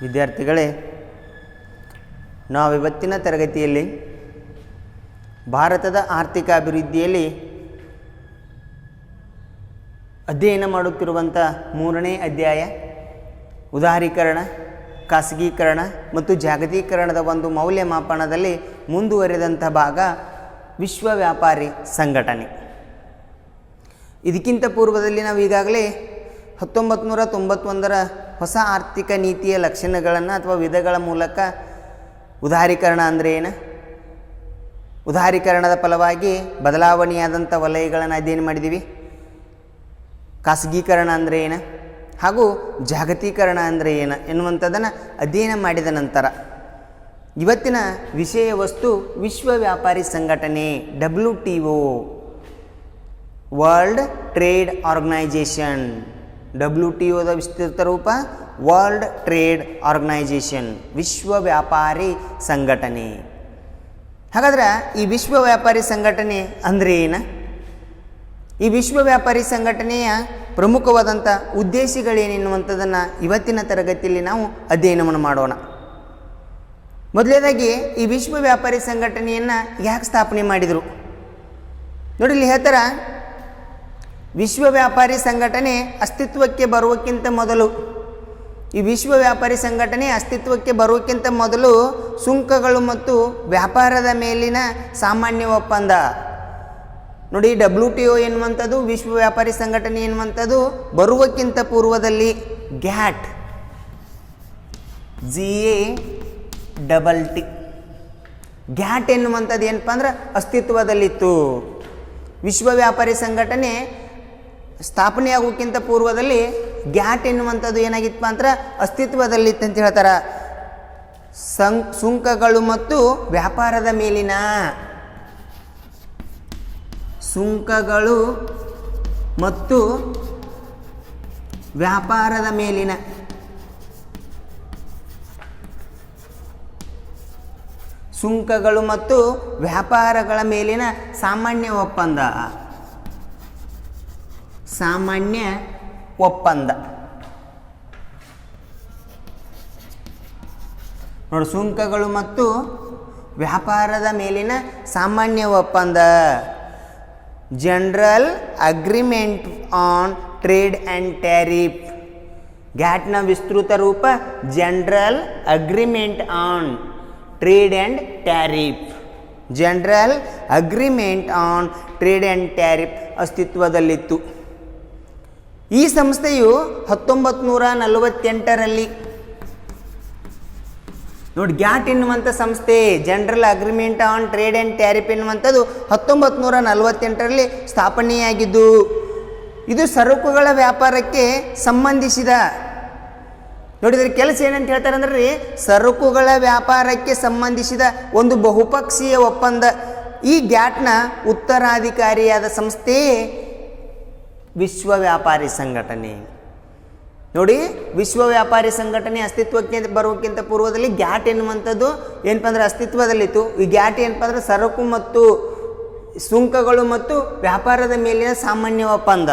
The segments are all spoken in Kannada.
ವಿದ್ಯಾರ್ಥಿಗಳೇ, ನಾವು ಇವತ್ತಿನ ತರಗತಿಯಲ್ಲಿ ಭಾರತದ ಆರ್ಥಿಕ ಅಭಿವೃದ್ಧಿಯಲ್ಲಿ ಅಧ್ಯಯನ ಮಾಡುತ್ತಿರುವಂಥ 3ನೇ ಅಧ್ಯಾಯ ಉದಾರೀಕರಣ, ಖಾಸಗೀಕರಣ ಮತ್ತು ಜಾಗತೀಕರಣದ ಒಂದು ಮೌಲ್ಯಮಾಪನದಲ್ಲಿ ಮುಂದುವರೆದಂಥ ಭಾಗ ವಿಶ್ವ ವ್ಯಾಪಾರಿ ಸಂಘಟನೆ. ಇದಕ್ಕಿಂತ ಪೂರ್ವದಲ್ಲಿ ನಾವು ಈಗಾಗಲೇ 1991ರ ಹೊಸ ಆರ್ಥಿಕ ನೀತಿಯ ಲಕ್ಷಣಗಳನ್ನು ಅಥವಾ ವಿಧಗಳ ಮೂಲಕ ಉದಾರೀಕರಣ ಅಂದರೆ ಏನು, ಉದಾರೀಕರಣದ ಫಲವಾಗಿ ಬದಲಾವಣೆಯಾದಂಥ ವಲಯಗಳನ್ನು ಅಧ್ಯಯನ ಮಾಡಿದ್ದೀವಿ, ಖಾಸಗೀಕರಣ ಅಂದರೆ ಏನು ಹಾಗೂ ಜಾಗತೀಕರಣ ಅಂದರೆ ಏನು ಎನ್ನುವಂಥದ್ದನ್ನು ಅಧ್ಯಯನ ಮಾಡಿದ ನಂತರ ಇವತ್ತಿನ ವಿಷಯ ವಸ್ತು ವಿಶ್ವ ವ್ಯಾಪಾರಿ ಸಂಘಟನೆ WTO, ವರ್ಲ್ಡ್ ಟ್ರೇಡ್ ಆರ್ಗನೈಜೇಷನ್. WTOದ ವಿಸ್ತೃತ ರೂಪ ವರ್ಲ್ಡ್ ಟ್ರೇಡ್ ಆರ್ಗನೈಜೇಷನ್, ವಿಶ್ವ ವ್ಯಾಪಾರಿ ಸಂಘಟನೆ. ಹಾಗಾದ್ರೆ ಈ ವಿಶ್ವ ವ್ಯಾಪಾರಿ ಸಂಘಟನೆ ಅಂದರೆ ಏನು, ಈ ವಿಶ್ವ ವ್ಯಾಪಾರಿ ಸಂಘಟನೆಯ ಪ್ರಮುಖವಾದಂಥ ಉದ್ದೇಶಗಳೇನೆನ್ನುವಂಥದ್ದನ್ನು ಇವತ್ತಿನ ತರಗತಿಯಲ್ಲಿ ನಾವು ಅಧ್ಯಯನವನ್ನು ಮಾಡೋಣ. ಮೊದಲನೇದಾಗಿ ಈ ವಿಶ್ವ ವ್ಯಾಪಾರಿ ಸಂಘಟನೆಯನ್ನು ಯಾಕೆ ಸ್ಥಾಪನೆ ಮಾಡಿದರು ನೋಡಿ, ಇಲ್ಲಿ ಹೇಳ್ತಾರೆ, ವಿಶ್ವ ವ್ಯಾಪಾರಿ ಸಂಘಟನೆ ಅಸ್ತಿತ್ವಕ್ಕೆ ಬರುವಕ್ಕಿಂತ ಮೊದಲು, ಈ ವಿಶ್ವ ವ್ಯಾಪಾರಿ ಸಂಘಟನೆ ಅಸ್ತಿತ್ವಕ್ಕೆ ಬರುವಕ್ಕಿಂತ ಮೊದಲು ಸುಂಕಗಳು ಮತ್ತು ವ್ಯಾಪಾರದ ಮೇಲಿನ ಸಾಮಾನ್ಯ ಒಪ್ಪಂದ. ನೋಡಿ, WTO ಎನ್ನುವಂಥದ್ದು, ವಿಶ್ವ ವ್ಯಾಪಾರಿ ಸಂಘಟನೆ ಎನ್ನುವಂಥದ್ದು ಬರುವಕ್ಕಿಂತ ಪೂರ್ವದಲ್ಲಿ ಗ್ಯಾಟ್, GATT, ಗ್ಯಾಟ್ ಎನ್ನುವಂಥದ್ದು ಏನಪ್ಪ ಅಂದ್ರೆ ಅಸ್ತಿತ್ವದಲ್ಲಿತ್ತು. ವಿಶ್ವ ವ್ಯಾಪಾರಿ ಸಂಘಟನೆ ಸ್ಥಾಪನೆ ಆಗೋಕ್ಕಿಂತ ಪೂರ್ವದಲ್ಲಿ ಗ್ಯಾಟ್ ಎನ್ನುವಂಥದ್ದು ಏನಾಗಿತ್ತಪ್ಪ ಅಂದ್ರೆ ಅಸ್ತಿತ್ವದಲ್ಲಿತ್ತು ಅಂತ ಹೇಳ್ತಾರೆ. ಸುಂಕಗಳು ಮತ್ತು ವ್ಯಾಪಾರದ ಮೇಲಿನ, ಸುಂಕಗಳು ಮತ್ತು ವ್ಯಾಪಾರದ ಮೇಲಿನ, ಸುಂಕಗಳು ಮತ್ತು ವ್ಯಾಪಾರಗಳ ಮೇಲಿನ ಸಾಮಾನ್ಯ ಒಪ್ಪಂದ, ಸಾಮಾನ್ಯ ಒಪ್ಪಂದ. ನೋಡಿ, ಸುಂಕಗಳು ಮತ್ತು ವ್ಯಾಪಾರದ ಮೇಲಿನ ಸಾಮಾನ್ಯ ಒಪ್ಪಂದ, general agreement on trade and tariff. ಗ್ಯಾಟ್ನ ವಿಸ್ತೃತ ರೂಪ general agreement on trade and tariff. General agreement on trade and tariff ಅಸ್ತಿತ್ವದಲ್ಲಿತ್ತು. ಈ ಸಂಸ್ಥೆಯು 1948ರಲ್ಲಿ ನೋಡಿ, ಗ್ಯಾಟ್ ಎನ್ನುವಂಥ ಸಂಸ್ಥೆ, general agreement on trade and tariff ಎನ್ನುವಂಥದ್ದು 1948ರಲ್ಲಿ ಸ್ಥಾಪನೆಯಾಗಿದ್ದು, ಇದು ಸರಕುಗಳ ವ್ಯಾಪಾರಕ್ಕೆ ಸಂಬಂಧಿಸಿದ, ನೋಡಿದ್ರೆ ಕೆಲಸ ಏನಂತ ಹೇಳ್ತಾರೆ ಅಂದ್ರೆ ಸರಕುಗಳ ವ್ಯಾಪಾರಕ್ಕೆ ಸಂಬಂಧಿಸಿದ ಒಂದು ಬಹುಪಕ್ಷೀಯ ಒಪ್ಪಂದ. ಈ ಗ್ಯಾಟ್ನ ಉತ್ತರಾಧಿಕಾರಿಯಾದ ಸಂಸ್ಥೆಯೇ ವಿಶ್ವ ವ್ಯಾಪಾರಿ ಸಂಘಟನೆ. ನೋಡಿ, ವಿಶ್ವ ವ್ಯಾಪಾರಿ ಸಂಘಟನೆ ಅಸ್ತಿತ್ವಕ್ಕೆ ಬರೋಕ್ಕಿಂತ ಪೂರ್ವದಲ್ಲಿ ಗ್ಯಾಟ್ ಎನ್ನುವಂಥದ್ದು ಏನಪ್ಪ ಅಂದ್ರೆ ಅಸ್ತಿತ್ವದಲ್ಲಿತ್ತು. ಈ ಗ್ಯಾಟ್ ಏನಪ್ಪ ಅಂದ್ರೆ ಸರಕು ಮತ್ತು ಸುಂಕಗಳು ಮತ್ತು ವ್ಯಾಪಾರದ ಮೇಲಿನ ಸಾಮಾನ್ಯ ಒಪ್ಪಂದ,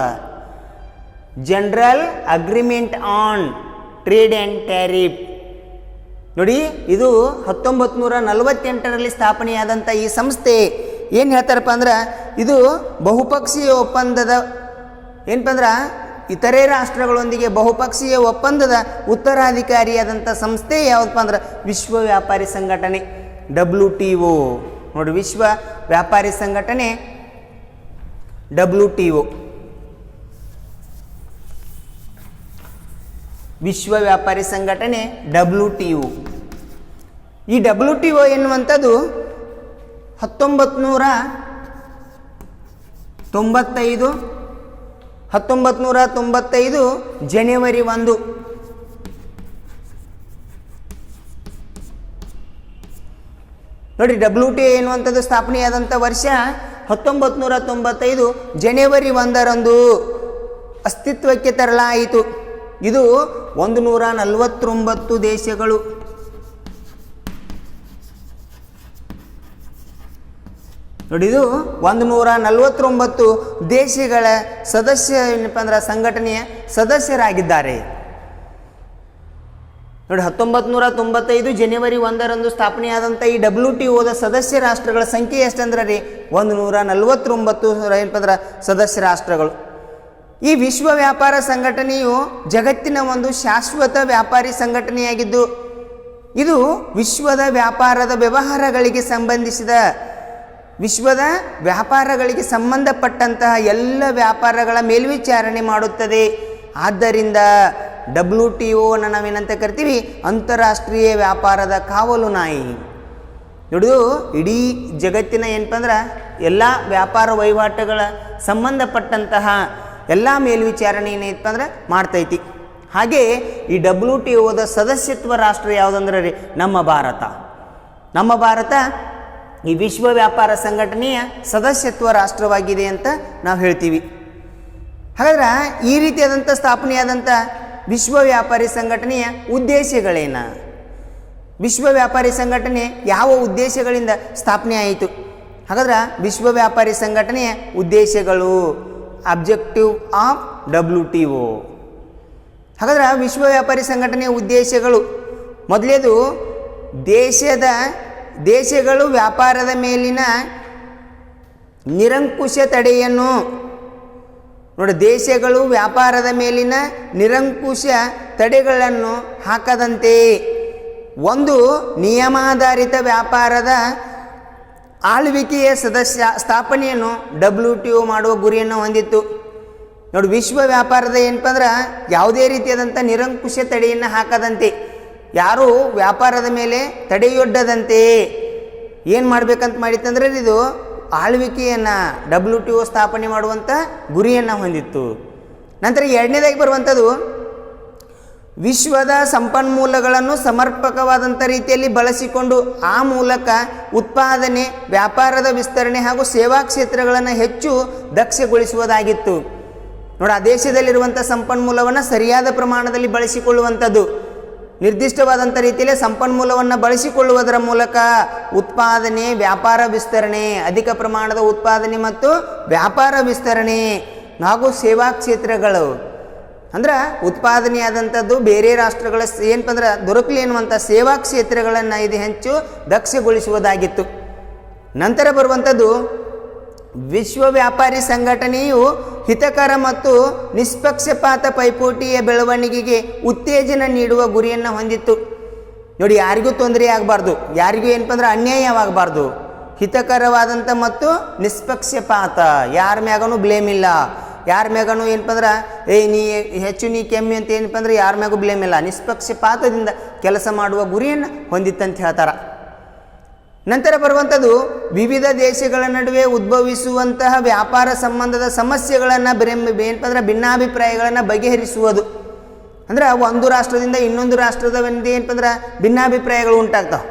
general agreement on trade and tariff. ನೋಡಿ, ಇದು 1948ರಲ್ಲಿ ಸ್ಥಾಪನೆಯಾದಂಥ ಈ ಸಂಸ್ಥೆ ಏನು ಹೇಳ್ತಾರಪ್ಪ ಅಂದ್ರೆ ಇದು ಬಹುಪಕ್ಷೀಯ ಒಪ್ಪಂದದ ಏನಪ್ಪ ಅಂದ್ರೆ ಇತರೆ ರಾಷ್ಟ್ರಗಳೊಂದಿಗೆ ಬಹುಪಕ್ಷೀಯ ಒಪ್ಪಂದದ ಉತ್ತರಾಧಿಕಾರಿಯಾದಂಥ ಸಂಸ್ಥೆ ಯಾವುದಪ್ಪ ಅಂದ್ರೆ ವಿಶ್ವ ವ್ಯಾಪಾರಿ ಸಂಘಟನೆ WTO. ನೋಡಿ, ವಿಶ್ವ ವ್ಯಾಪಾರಿ ಸಂಘಟನೆ WTO, ವಿಶ್ವ ವ್ಯಾಪಾರಿ ಸಂಘಟನೆ WTO. ಈ WTO ಎನ್ನುವಂಥದ್ದು 1995 ಜನವರಿ 1. ನೋಡಿ, WTO ಎನ್ನುವಂಥದ್ದು ಸ್ಥಾಪನೆಯಾದಂಥ ವರ್ಷ 1995 ಜನವರಿ 1ರಂದು ಅಸ್ತಿತ್ವಕ್ಕೆ ತರಲಾಯಿತು. ಇದು 149 ದೇಶಗಳು, ನೋಡಿ, ಇದು 149 ದೇಶಗಳ ಸದಸ್ಯ ಏನಪ್ಪ ಅಂದ್ರೆ ಸಂಘಟನೆಯ ಸದಸ್ಯರಾಗಿದ್ದಾರೆ. ನೋಡಿ 1995 ಜನವರಿ 1ರಂದು ಸ್ಥಾಪನೆಯಾದಂಥ ಈ WTOದ ಸದಸ್ಯ ರಾಷ್ಟ್ರಗಳ ಸಂಖ್ಯೆ ಎಷ್ಟಂದ್ರೆ ರೀ 149 ಏನಪ್ಪಂದ್ರೆ ಸದಸ್ಯ ರಾಷ್ಟ್ರಗಳು. ಈ ವಿಶ್ವ ವ್ಯಾಪಾರ ಸಂಘಟನೆಯು ಜಗತ್ತಿನ ಒಂದು ಶಾಶ್ವತ ವ್ಯಾಪಾರಿ ಸಂಘಟನೆಯಾಗಿದ್ದು ಇದು ವಿಶ್ವದ ವ್ಯಾಪಾರದ ವ್ಯವಹಾರಗಳಿಗೆ ಸಂಬಂಧಪಟ್ಟಂತಹ ಎಲ್ಲ ವ್ಯಾಪಾರಗಳ ಮೇಲ್ವಿಚಾರಣೆ ಮಾಡುತ್ತದೆ. ಆದ್ದರಿಂದ WTOನ ನಾವೇನಂತ ಕರಿತೀವಿ, ಅಂತಾರಾಷ್ಟ್ರೀಯ ವ್ಯಾಪಾರದ ಕಾವಲು ನಾಯಿ. ನೋಡಿದು ಇಡೀ ಜಗತ್ತಿನ ಏನಪ್ಪ ಅಂದ್ರೆ ಎಲ್ಲ ವ್ಯಾಪಾರ ವಹಿವಾಟುಗಳ ಸಂಬಂಧಪಟ್ಟಂತಹ ಎಲ್ಲ ಮೇಲ್ವಿಚಾರಣೆ ಏನೈತಪ್ಪ ಅಂದ್ರೆ ಮಾಡ್ತೈತಿ. ಹಾಗೆ ಈ WTOದ ಸದಸ್ಯತ್ವ ರಾಷ್ಟ್ರ ಯಾವುದಂದ್ರೆ ರೀ ನಮ್ಮ ಭಾರತ ಈ ವಿಶ್ವ ವ್ಯಾಪಾರ ಸಂಘಟನೆಯ ಸದಸ್ಯತ್ವ ರಾಷ್ಟ್ರವಾಗಿದೆ ಅಂತ ನಾವು ಹೇಳ್ತೀವಿ. ಹಾಗಾದ್ರೆ ಈ ರೀತಿಯಾದಂಥ ಸ್ಥಾಪನೆಯಾದಂಥ ವಿಶ್ವ ವ್ಯಾಪಾರಿ ಸಂಘಟನೆಯ ಉದ್ದೇಶಗಳೇನು? ವಿಶ್ವ ವ್ಯಾಪಾರಿ ಸಂಘಟನೆ ಯಾವ ಉದ್ದೇಶಗಳಿಂದ ಸ್ಥಾಪನೆ ಆಯಿತು? ಹಾಗಾದ್ರೆ ವಿಶ್ವ ವ್ಯಾಪಾರಿ ಸಂಘಟನೆಯ ಉದ್ದೇಶಗಳು, ಅಬ್ಜೆಕ್ಟಿವ್ ಆಫ್ WTO. ಹಾಗಾದ್ರೆ ವಿಶ್ವ ವ್ಯಾಪಾರಿ ಸಂಘಟನೆಯ ಉದ್ದೇಶಗಳು, ಮೊದಲೇದು ದೇಶಗಳು ವ್ಯಾಪಾರದ ಮೇಲಿನ ನಿರಂಕುಶ ತಡೆಯನ್ನು ನೋಡಿ, ದೇಶಗಳು ವ್ಯಾಪಾರದ ಮೇಲಿನ ನಿರಂಕುಶ ತಡೆಗಳನ್ನು ಹಾಕದಂತೆ ಒಂದು ನಿಯಮಾಧಾರಿತ ವ್ಯಾಪಾರದ ಆಳ್ವಿಕೆಯ ಸ್ಥಾಪನೆಯನ್ನು WTO ಮಾಡುವ ಗುರಿಯನ್ನು ಹೊಂದಿತ್ತು. ನೋಡಿ, ವಿಶ್ವ ವ್ಯಾಪಾರದ ಏನಪ್ಪ ಅಂದ್ರೆ ಯಾವುದೇ ರೀತಿಯಾದಂಥ ನಿರಂಕುಶ ತಡೆಯನ್ನು ಹಾಕದಂತೆ, ಯಾರು ವ್ಯಾಪಾರದ ಮೇಲೆ ತಡೆಯೊಡ್ಡದಂತೆ ಏನು ಮಾಡಬೇಕಂತ ಮಾಡಿತ್ತಂದ್ರೆ ಇದು ಆಳ್ವಿಕೆಯನ್ನು WTO ಸ್ಥಾಪನೆ ಮಾಡುವಂಥ ಗುರಿಯನ್ನು ಹೊಂದಿತ್ತು. ನಂತರ ಎರಡನೇದಾಗಿ ಬರುವಂಥದ್ದು ವಿಶ್ವದ ಸಂಪನ್ಮೂಲಗಳನ್ನು ಸಮರ್ಪಕವಾದಂಥ ರೀತಿಯಲ್ಲಿ ಬಳಸಿಕೊಂಡು ಆ ಮೂಲಕ ಉತ್ಪಾದನೆ, ವ್ಯಾಪಾರದ ವಿಸ್ತರಣೆ ಹಾಗೂ ಸೇವಾ ಕ್ಷೇತ್ರಗಳನ್ನು ಹೆಚ್ಚು ದಕ್ಷಗೊಳಿಸುವುದಾಗಿತ್ತು. ನೋಡಿ, ಆ ದೇಶದಲ್ಲಿರುವಂಥ ಸಂಪನ್ಮೂಲವನ್ನು ಸರಿಯಾದ ಪ್ರಮಾಣದಲ್ಲಿ ಬಳಸಿಕೊಳ್ಳುವಂಥದ್ದು, ನಿರ್ದಿಷ್ಟವಾದಂಥ ರೀತಿಯಲ್ಲಿ ಸಂಪನ್ಮೂಲವನ್ನು ಬಳಸಿಕೊಳ್ಳುವುದರ ಮೂಲಕ ಉತ್ಪಾದನೆ, ವ್ಯಾಪಾರ ವಿಸ್ತರಣೆ, ಅಧಿಕ ಪ್ರಮಾಣದ ಉತ್ಪಾದನೆ ಮತ್ತು ವ್ಯಾಪಾರ ವಿಸ್ತರಣೆ ಹಾಗೂ ಸೇವಾ ಕ್ಷೇತ್ರಗಳು ಅಂದ್ರೆ ಉತ್ಪಾದನೆಯಾದಂಥದ್ದು ಬೇರೆ ರಾಷ್ಟ್ರಗಳ ಏನಪ್ಪ ಅಂದ್ರೆ ದೊರಕಲಿ ಎನ್ನುವಂಥ ಸೇವಾ ಕ್ಷೇತ್ರಗಳನ್ನು ಇದು ಹೆಚ್ಚು ದಕ್ಷಗೊಳಿಸುವುದಾಗಿತ್ತು. ನಂತರ ಬರುವಂಥದ್ದು ವಿಶ್ವ ವ್ಯಾಪಾರಿ ಸಂಘಟನೆಯು ಹಿತಕರ ಮತ್ತು ನಿಷ್ಪಕ್ಷಪಾತ ಪೈಪೋಟಿಯ ಬೆಳವಣಿಗೆಗೆ ಉತ್ತೇಜನ ನೀಡುವ ಗುರಿಯನ್ನು ಹೊಂದಿತ್ತು. ನೋಡಿ, ಯಾರಿಗೂ ತೊಂದರೆ ಆಗಬಾರ್ದು, ಯಾರಿಗೂ ಏನಪ್ಪ ಅಂದ್ರೆ ಅನ್ಯಾಯವಾಗಬಾರ್ದು, ಹಿತಕರವಾದಂಥ ಮತ್ತು ನಿಷ್ಪಕ್ಷಪಾತ, ಯಾರ ಮ್ಯಾಗನೂ ಬ್ಲೇಮ್ ಇಲ್ಲ, ಯಾರ ಮ್ಯಾಗನೂ ಏನಪ್ಪ ಅಂದ್ರೆ ನೀ ಹೆಚ್ಚು ನೀ ಕೆಮ್ಮಿ ಅಂತ ಏನಪ್ಪ ಅಂದ್ರೆ ಯಾರ ಮ್ಯಾಗೂ ಬ್ಲೇಮ್ ಇಲ್ಲ, ನಿಷ್ಪಕ್ಷಪಾತದಿಂದ ಕೆಲಸ ಮಾಡುವ ಗುರಿಯನ್ನು ಹೊಂದಿತ್ತಂತ ಹೇಳ್ತಾರೆ. ನಂತರ ಬರುವಂಥದ್ದು ವಿವಿಧ ದೇಶಗಳ ನಡುವೆ ಉದ್ಭವಿಸುವಂತಹ ವ್ಯಾಪಾರ ಸಂಬಂಧದ ಸಮಸ್ಯೆಗಳನ್ನು ಏನಪ್ಪ ಅಂದ್ರೆ ಭಿನ್ನಾಭಿಪ್ರಾಯಗಳನ್ನು ಬಗೆಹರಿಸುವುದು. ಅಂದ್ರೆ ಒಂದು ರಾಷ್ಟ್ರದಿಂದ ಇನ್ನೊಂದು ರಾಷ್ಟ್ರದ ಏನಪ್ಪ ಅಂದ್ರೆ ಭಿನ್ನಾಭಿಪ್ರಾಯಗಳು ಉಂಟಾಗ್ತಾವೆ,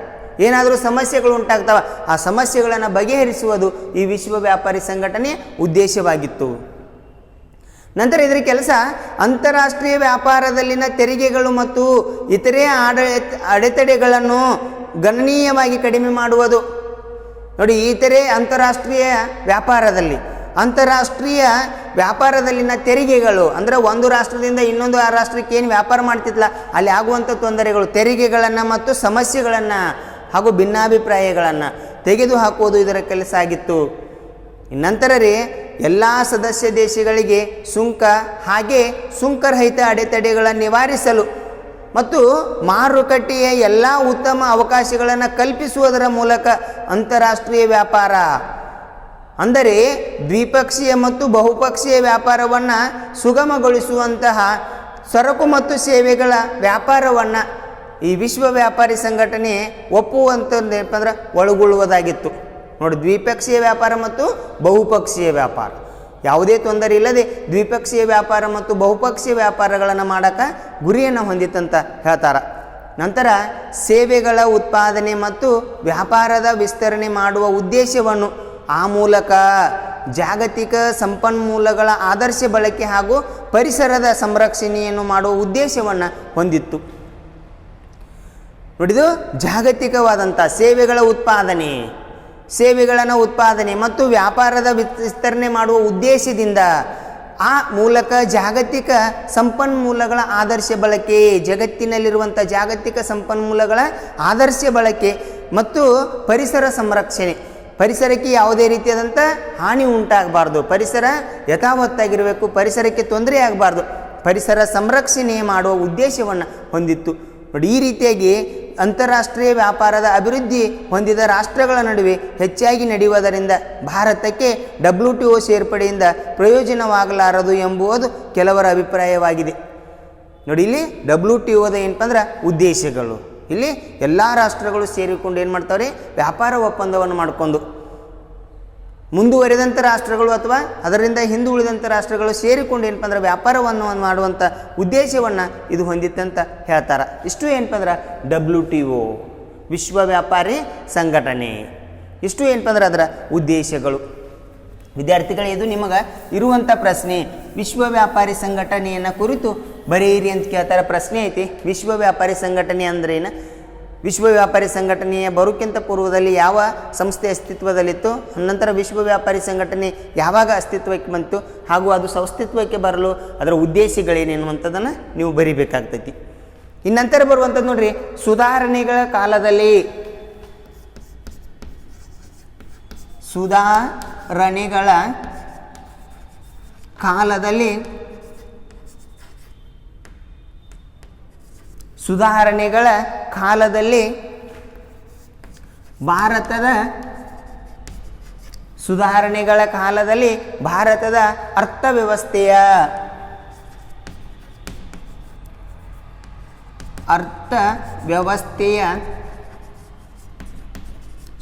ಏನಾದರೂ ಸಮಸ್ಯೆಗಳು ಉಂಟಾಗ್ತಾವೆ, ಆ ಸಮಸ್ಯೆಗಳನ್ನು ಬಗೆಹರಿಸುವುದು ಈ ವಿಶ್ವ ವ್ಯಾಪಾರಿ ಸಂಘಟನೆಯ ಉದ್ದೇಶವಾಗಿತ್ತು. ನಂತರ ಇದರ ಕೆಲಸ ಅಂತಾರಾಷ್ಟ್ರೀಯ ವ್ಯಾಪಾರದಲ್ಲಿನ ತೆರಿಗೆಗಳು ಮತ್ತು ಇತರೆ ಅಡೆತಡೆಗಳನ್ನು ಗಣನೀಯವಾಗಿ ಕಡಿಮೆ ಮಾಡುವುದು. ನೋಡಿ, ಇತರೆ ಅಂತಾರಾಷ್ಟ್ರೀಯ ವ್ಯಾಪಾರದಲ್ಲಿನ ತೆರಿಗೆಗಳು ಅಂದರೆ ಒಂದು ರಾಷ್ಟ್ರದಿಂದ ಇನ್ನೊಂದು ಆ ರಾಷ್ಟ್ರಕ್ಕೆ ಏನು ವ್ಯಾಪಾರ ಮಾಡ್ತಿತ್ತಲ್ಲ ಅಲ್ಲಿ ಆಗುವಂಥ ತೊಂದರೆಗಳು, ತೆರಿಗೆಗಳನ್ನು ಮತ್ತು ಸಮಸ್ಯೆಗಳನ್ನು ಹಾಗೂ ಭಿನ್ನಾಭಿಪ್ರಾಯಗಳನ್ನು ತೆಗೆದುಹಾಕುವುದು ಇದರ ಕೆಲಸ ಆಗಿತ್ತು. ನಂತರ ಎಲ್ಲ ಸದಸ್ಯ ದೇಶಗಳಿಗೆ ಸುಂಕ ಹಾಗೆ ಸುಂಕರಹಿತ ಅಡೆತಡೆಗಳನ್ನು ನಿವಾರಿಸಲು ಮತ್ತು ಮಾರುಕಟ್ಟೆಯ ಎಲ್ಲ ಉತ್ತಮ ಅವಕಾಶಗಳನ್ನು ಕಲ್ಪಿಸುವುದರ ಮೂಲಕ ಅಂತಾರಾಷ್ಟ್ರೀಯ ವ್ಯಾಪಾರ ಅಂದರೆ ದ್ವಿಪಕ್ಷೀಯ ಮತ್ತು ಬಹುಪಕ್ಷೀಯ ವ್ಯಾಪಾರವನ್ನು ಸುಗಮಗೊಳಿಸುವಂತಹ ಸರಕು ಮತ್ತು ಸೇವೆಗಳ ವ್ಯಾಪಾರವನ್ನು ಈ ವಿಶ್ವ ವ್ಯಾಪಾರಿ ಸಂಘಟನೆ ಒಪ್ಪುವಂಥದ್ದು ಏನಪ್ಪ ಅಂದ್ರೆ ಒಳಗೊಳ್ಳುವುದಾಗಿತ್ತು. ನೋಡಿ, ದ್ವಿಪಕ್ಷೀಯ ವ್ಯಾಪಾರ ಮತ್ತು ಬಹುಪಕ್ಷೀಯ ವ್ಯಾಪಾರ ಯಾವುದೇ ತೊಂದರೆ ಇಲ್ಲದೆ ದ್ವಿಪಕ್ಷೀಯ ವ್ಯಾಪಾರ ಮತ್ತು ಬಹುಪಕ್ಷೀಯ ವ್ಯಾಪಾರಗಳನ್ನು ಮಾಡೋಕ್ಕೆ ಗುರಿಯನ್ನು ಹೊಂದಿತ್ತಂತ ಹೇಳ್ತಾರೆ. ನಂತರ ಸೇವೆಗಳ ಉತ್ಪಾದನೆ ಮತ್ತು ವ್ಯಾಪಾರದ ವಿಸ್ತರಣೆ ಮಾಡುವ ಉದ್ದೇಶವನ್ನು ಆ ಮೂಲಕ ಜಾಗತಿಕ ಸಂಪನ್ಮೂಲಗಳ ಆದರ್ಶ ಬಳಕೆ ಹಾಗೂ ಪರಿಸರದ ಸಂರಕ್ಷಣೆಯನ್ನು ಮಾಡುವ ಉದ್ದೇಶವನ್ನು ಹೊಂದಿತ್ತು. ನೋಡಿದು ಜಾಗತಿಕವಾದಂಥ ಸೇವೆಗಳನ್ನು ಉತ್ಪಾದನೆ ಮತ್ತು ವ್ಯಾಪಾರದ ವಿಸ್ತರಣೆ ಮಾಡುವ ಉದ್ದೇಶದಿಂದ ಆ ಮೂಲಕ ಜಾಗತಿಕ ಸಂಪನ್ಮೂಲಗಳ ಆದರ್ಶ ಬಳಕೆ, ಜಗತ್ತಿನಲ್ಲಿರುವಂಥ ಜಾಗತಿಕ ಸಂಪನ್ಮೂಲಗಳ ಆದರ್ಶ ಬಳಕೆ ಮತ್ತು ಪರಿಸರ ಸಂರಕ್ಷಣೆ. ಪರಿಸರಕ್ಕೆ ಯಾವುದೇ ರೀತಿಯಾದಂಥ ಹಾನಿ ಉಂಟಾಗಬಾರ್ದು, ಪರಿಸರ ಯಥಾವತ್ತಾಗಿರಬೇಕು, ಪರಿಸರಕ್ಕೆ ತೊಂದರೆ ಆಗಬಾರ್ದು, ಪರಿಸರ ಸಂರಕ್ಷಣೆ ಮಾಡುವ ಉದ್ದೇಶವನ್ನು ಹೊಂದಿತ್ತು. ನೋಡಿ, ಈ ರೀತಿಯಾಗಿ ಅಂತಾರಾಷ್ಟ್ರೀಯ ವ್ಯಾಪಾರದ ಅಭಿವೃದ್ಧಿ ಹೊಂದಿದ ರಾಷ್ಟ್ರಗಳ ನಡುವೆ ಹೆಚ್ಚಾಗಿ ನಡೆಯುವುದರಿಂದ ಭಾರತಕ್ಕೆ WTO ಸೇರ್ಪಡೆಯಿಂದ ಪ್ರಯೋಜನವಾಗಲಾರದು ಎಂಬುದು ಕೆಲವರ ಅಭಿಪ್ರಾಯವಾಗಿದೆ. ನೋಡಿ, ಇಲ್ಲಿ WTOದ ಏನಪ್ಪ ಅಂದ್ರೆ ಉದ್ದೇಶಗಳು, ಇಲ್ಲಿ ಎಲ್ಲ ರಾಷ್ಟ್ರಗಳು ಸೇರಿಕೊಂಡು ಏನು ಮಾಡ್ತಾವ್ರೆ, ವ್ಯಾಪಾರ ಒಪ್ಪಂದವನ್ನು ಮಾಡಿಕೊಂಡು ಮುಂದುವರೆದಂಥ ರಾಷ್ಟ್ರಗಳು ಅಥವಾ ಅದರಿಂದ ಹಿಂದುಳಿದಂಥ ರಾಷ್ಟ್ರಗಳು ಸೇರಿಕೊಂಡು ಏನಪ್ಪ ಅಂದ್ರೆ ವ್ಯಾಪಾರವನ್ನು ಮಾಡುವಂಥ ಉದ್ದೇಶವನ್ನು ಇದು ಹೊಂದಿತ್ತಂತ ಹೇಳ್ತಾರೆ. ಇಷ್ಟು ಏನಪ್ಪ ಅಂದ್ರೆ WTO, ವಿಶ್ವ ವ್ಯಾಪಾರಿ ಸಂಘಟನೆ. ಇಷ್ಟು ಏನಪ್ಪ ಅಂದ್ರೆ ಅದರ ಉದ್ದೇಶಗಳು. ವಿದ್ಯಾರ್ಥಿಗಳೇ, ಇದು ನಿಮಗೆ ಇರುವಂಥ ಪ್ರಶ್ನೆ. ವಿಶ್ವ ವ್ಯಾಪಾರಿ ಸಂಘಟನೆಯನ್ನು ಕುರಿತು ಬರೆಯಿರಿ ಅಂತ ಕೇಳ್ತಾರೆ. ಪ್ರಶ್ನೆ ಐತಿ, ವಿಶ್ವ ವ್ಯಾಪಾರಿ ಸಂಘಟನೆ ಅಂದ್ರೇನು? ವಿಶ್ವ ವ್ಯಾಪಾರಿ ಸಂಘಟನೆಯ ಬರೋಕ್ಕಿಂತ ಪೂರ್ವದಲ್ಲಿ ಯಾವ ಸಂಸ್ಥೆ ಅಸ್ತಿತ್ವದಲ್ಲಿತ್ತು, ನಂತರ ವಿಶ್ವ ವ್ಯಾಪಾರಿ ಸಂಘಟನೆ ಯಾವಾಗ ಅಸ್ತಿತ್ವಕ್ಕೆ ಬಂತು, ಹಾಗೂ ಅದು ಅಸ್ತಿತ್ವಕ್ಕೆ ಬರಲು ಅದರ ಉದ್ದೇಶಗಳೇನೇನುವಂಥದ್ದನ್ನು ನೀವು ಬರಿಬೇಕಾಗ್ತೈತಿ. ಇನ್ನು ನಂತರ ಬರುವಂಥದ್ದು ನೋಡ್ರಿ, ಸುಧಾರಣೆಗಳ ಕಾಲದಲ್ಲಿ ಸುಧಾರಣೆಗಳ ಕಾಲದಲ್ಲಿ ಭಾರತದ ಅರ್ಥವ್ಯವಸ್ಥೆಯ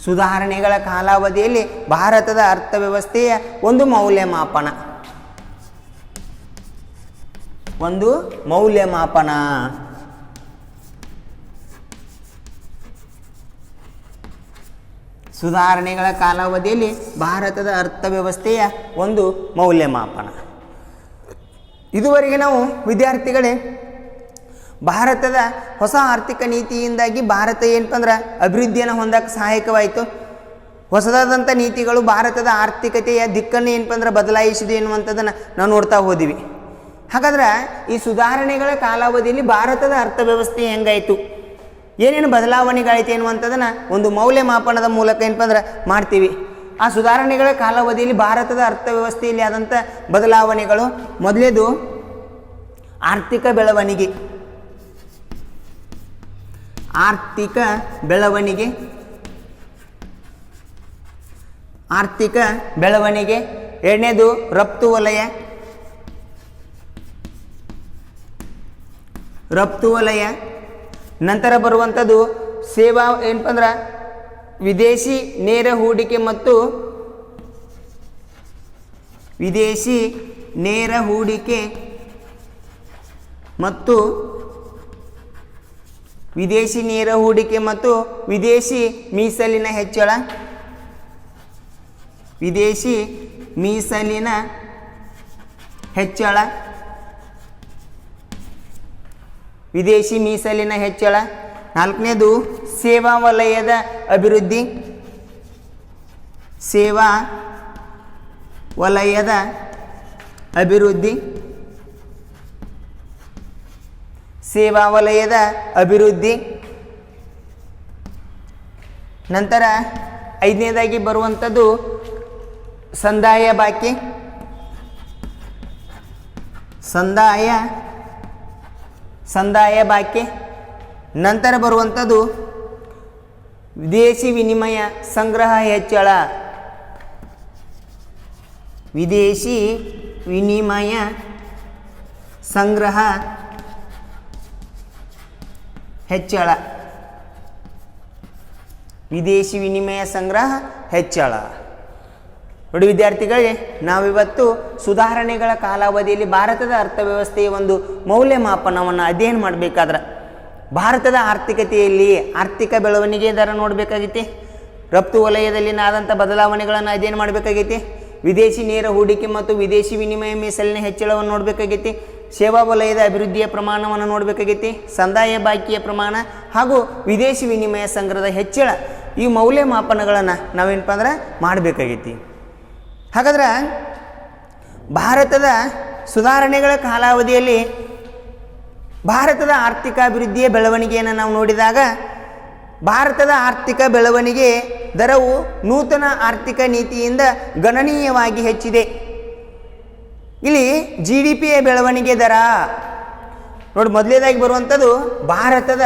ಸುಧಾರಣೆಗಳ ಕಾಲಾವಧಿಯಲ್ಲಿ ಭಾರತದ ಅರ್ಥವ್ಯವಸ್ಥೆಯ ಒಂದು ಮೌಲ್ಯಮಾಪನ ಸುಧಾರಣೆಗಳ ಕಾಲಾವಧಿಯಲ್ಲಿ ಭಾರತದ ಅರ್ಥವ್ಯವಸ್ಥೆಯ ಒಂದು ಮೌಲ್ಯಮಾಪನ. ಇದುವರೆಗೆ ನಾವು ವಿದ್ಯಾರ್ಥಿಗಳೇ ಭಾರತದ ಹೊಸ ಆರ್ಥಿಕ ನೀತಿಯಿಂದಾಗಿ ಭಾರತ ಏನಪ್ಪ ಅಂದ್ರೆ ಅಭಿವೃದ್ಧಿಯನ್ನು ಹೊಂದಕ್ಕೆ ಸಹಾಯಕವಾಯಿತು. ಹೊಸದಾದಂಥ ನೀತಿಗಳು ಭಾರತದ ಆರ್ಥಿಕತೆಯ ದಿಕ್ಕನ್ನು ಏನಪ್ಪ ಅಂದ್ರೆ ಬದಲಾಯಿಸಿದೆ ಎನ್ನುವಂಥದ್ದನ್ನು ನಾವು ನೋಡ್ತಾ ಹೋದಿವಿ. ಹಾಗಾದ್ರೆ ಈ ಸುಧಾರಣೆಗಳ ಕಾಲಾವಧಿಯಲ್ಲಿ ಭಾರತದ ಅರ್ಥವ್ಯವಸ್ಥೆ ಹೆಂಗಾಯಿತು, ಏನೇನು ಬದಲಾವಣೆಗಳಾಯಿತು ಎನ್ನುವಂಥದ್ದನ್ನು ಒಂದು ಮೌಲ್ಯಮಾಪನದ ಮೂಲಕ ಏನಪ್ಪ ಅಂದ್ರೆ ಮಾಡ್ತೀವಿ. ಆ ಸುಧಾರಣೆಗಳ ಕಾಲಾವಧಿಯಲ್ಲಿ ಭಾರತದ ಅರ್ಥವ್ಯವಸ್ಥೆಯಲ್ಲಿ ಆದಂಥ ಬದಲಾವಣೆಗಳು, ಮೊದಲೇದು ಆರ್ಥಿಕ ಬೆಳವಣಿಗೆ. ಎರಡನೇದು ರಫ್ತು ವಲಯ. ನಂತರ ಬರುವಂಥದ್ದು ಸೇವಾ ಏನಪ್ಪ ಅಂದ್ರೆ ವಿದೇಶಿ ನೇರ ಹೂಡಿಕೆ ಮತ್ತು ವಿದೇಶಿ ಮೀಸಲಿನ ಹೆಚ್ಚಳ. ನಾಲ್ಕನೇದು ಸೇವಾ ವಲಯದ ಅಭಿವೃದ್ಧಿ. ನಂತರ ಐದನೇದಾಗಿ ಬರುವಂಥದ್ದು ಸಂದಾಯ ಬಾಕಿ. ನಂತರ ಬರುವಂಥದ್ದು ವಿದೇಶಿ ವಿನಿಮಯ ಸಂಗ್ರಹ ಹೆಚ್ಚಳ. ನೋಡಿ ವಿದ್ಯಾರ್ಥಿಗಳೇ, ನಾವಿವತ್ತು ಸುಧಾರಣೆಗಳ ಕಾಲಾವಧಿಯಲ್ಲಿ ಭಾರತದ ಅರ್ಥವ್ಯವಸ್ಥೆಯ ಒಂದು ಮೌಲ್ಯಮಾಪನವನ್ನು ಅಧ್ಯಯನ ಮಾಡಬೇಕಾದ್ರೆ ಭಾರತದ ಆರ್ಥಿಕತೆಯಲ್ಲಿ ಆರ್ಥಿಕ ಬೆಳವಣಿಗೆ ದರ ನೋಡಬೇಕಾಗೈತಿ, ರಫ್ತು ವಲಯದಲ್ಲಿನಾದಂಥ ಬದಲಾವಣೆಗಳನ್ನು ಅಧ್ಯಯನ ಮಾಡಬೇಕಾಗೈತಿ, ವಿದೇಶಿ ನೇರ ಹೂಡಿಕೆ ಮತ್ತು ವಿದೇಶಿ ವಿನಿಮಯ ಮೀಸಲಿನ ಹೆಚ್ಚಳವನ್ನು ನೋಡಬೇಕಾಗೈತಿ, ಸೇವಾ ವಲಯದ ಅಭಿವೃದ್ಧಿಯ ಪ್ರಮಾಣವನ್ನು ನೋಡಬೇಕಾಗೈತಿ, ಸಂದಾಯ ಬಾಕಿಯ ಪ್ರಮಾಣ ಹಾಗೂ ವಿದೇಶಿ ವಿನಿಮಯ ಸಂಗ್ರಹದ ಹೆಚ್ಚಳ. ಈ ಮೌಲ್ಯಮಾಪನಗಳನ್ನು ನಾವೇನಪ್ಪ ಅಂದ್ರೆ ಮಾಡಬೇಕಾಗೈತಿ. ಹಾಗಾದ್ರೆ ಭಾರತದ ಸುಧಾರಣೆಗಳ ಕಾಲಾವಧಿಯಲ್ಲಿ ಭಾರತದ ಆರ್ಥಿಕ ಅಭಿವೃದ್ಧಿಯ ಬೆಳವಣಿಗೆಯನ್ನು ನಾವು ನೋಡಿದಾಗ ಭಾರತದ ಆರ್ಥಿಕ ಬೆಳವಣಿಗೆ ದರವು ನೂತನ ಆರ್ಥಿಕ ನೀತಿಯಿಂದ ಗಣನೀಯವಾಗಿ ಹೆಚ್ಚಿದೆ. ಇಲ್ಲಿ GDPಯ ಬೆಳವಣಿಗೆ ದರ ನೋಡಿ, ಮೊದಲನೇದಾಗಿ ಬರುವಂಥದ್ದು ಭಾರತದ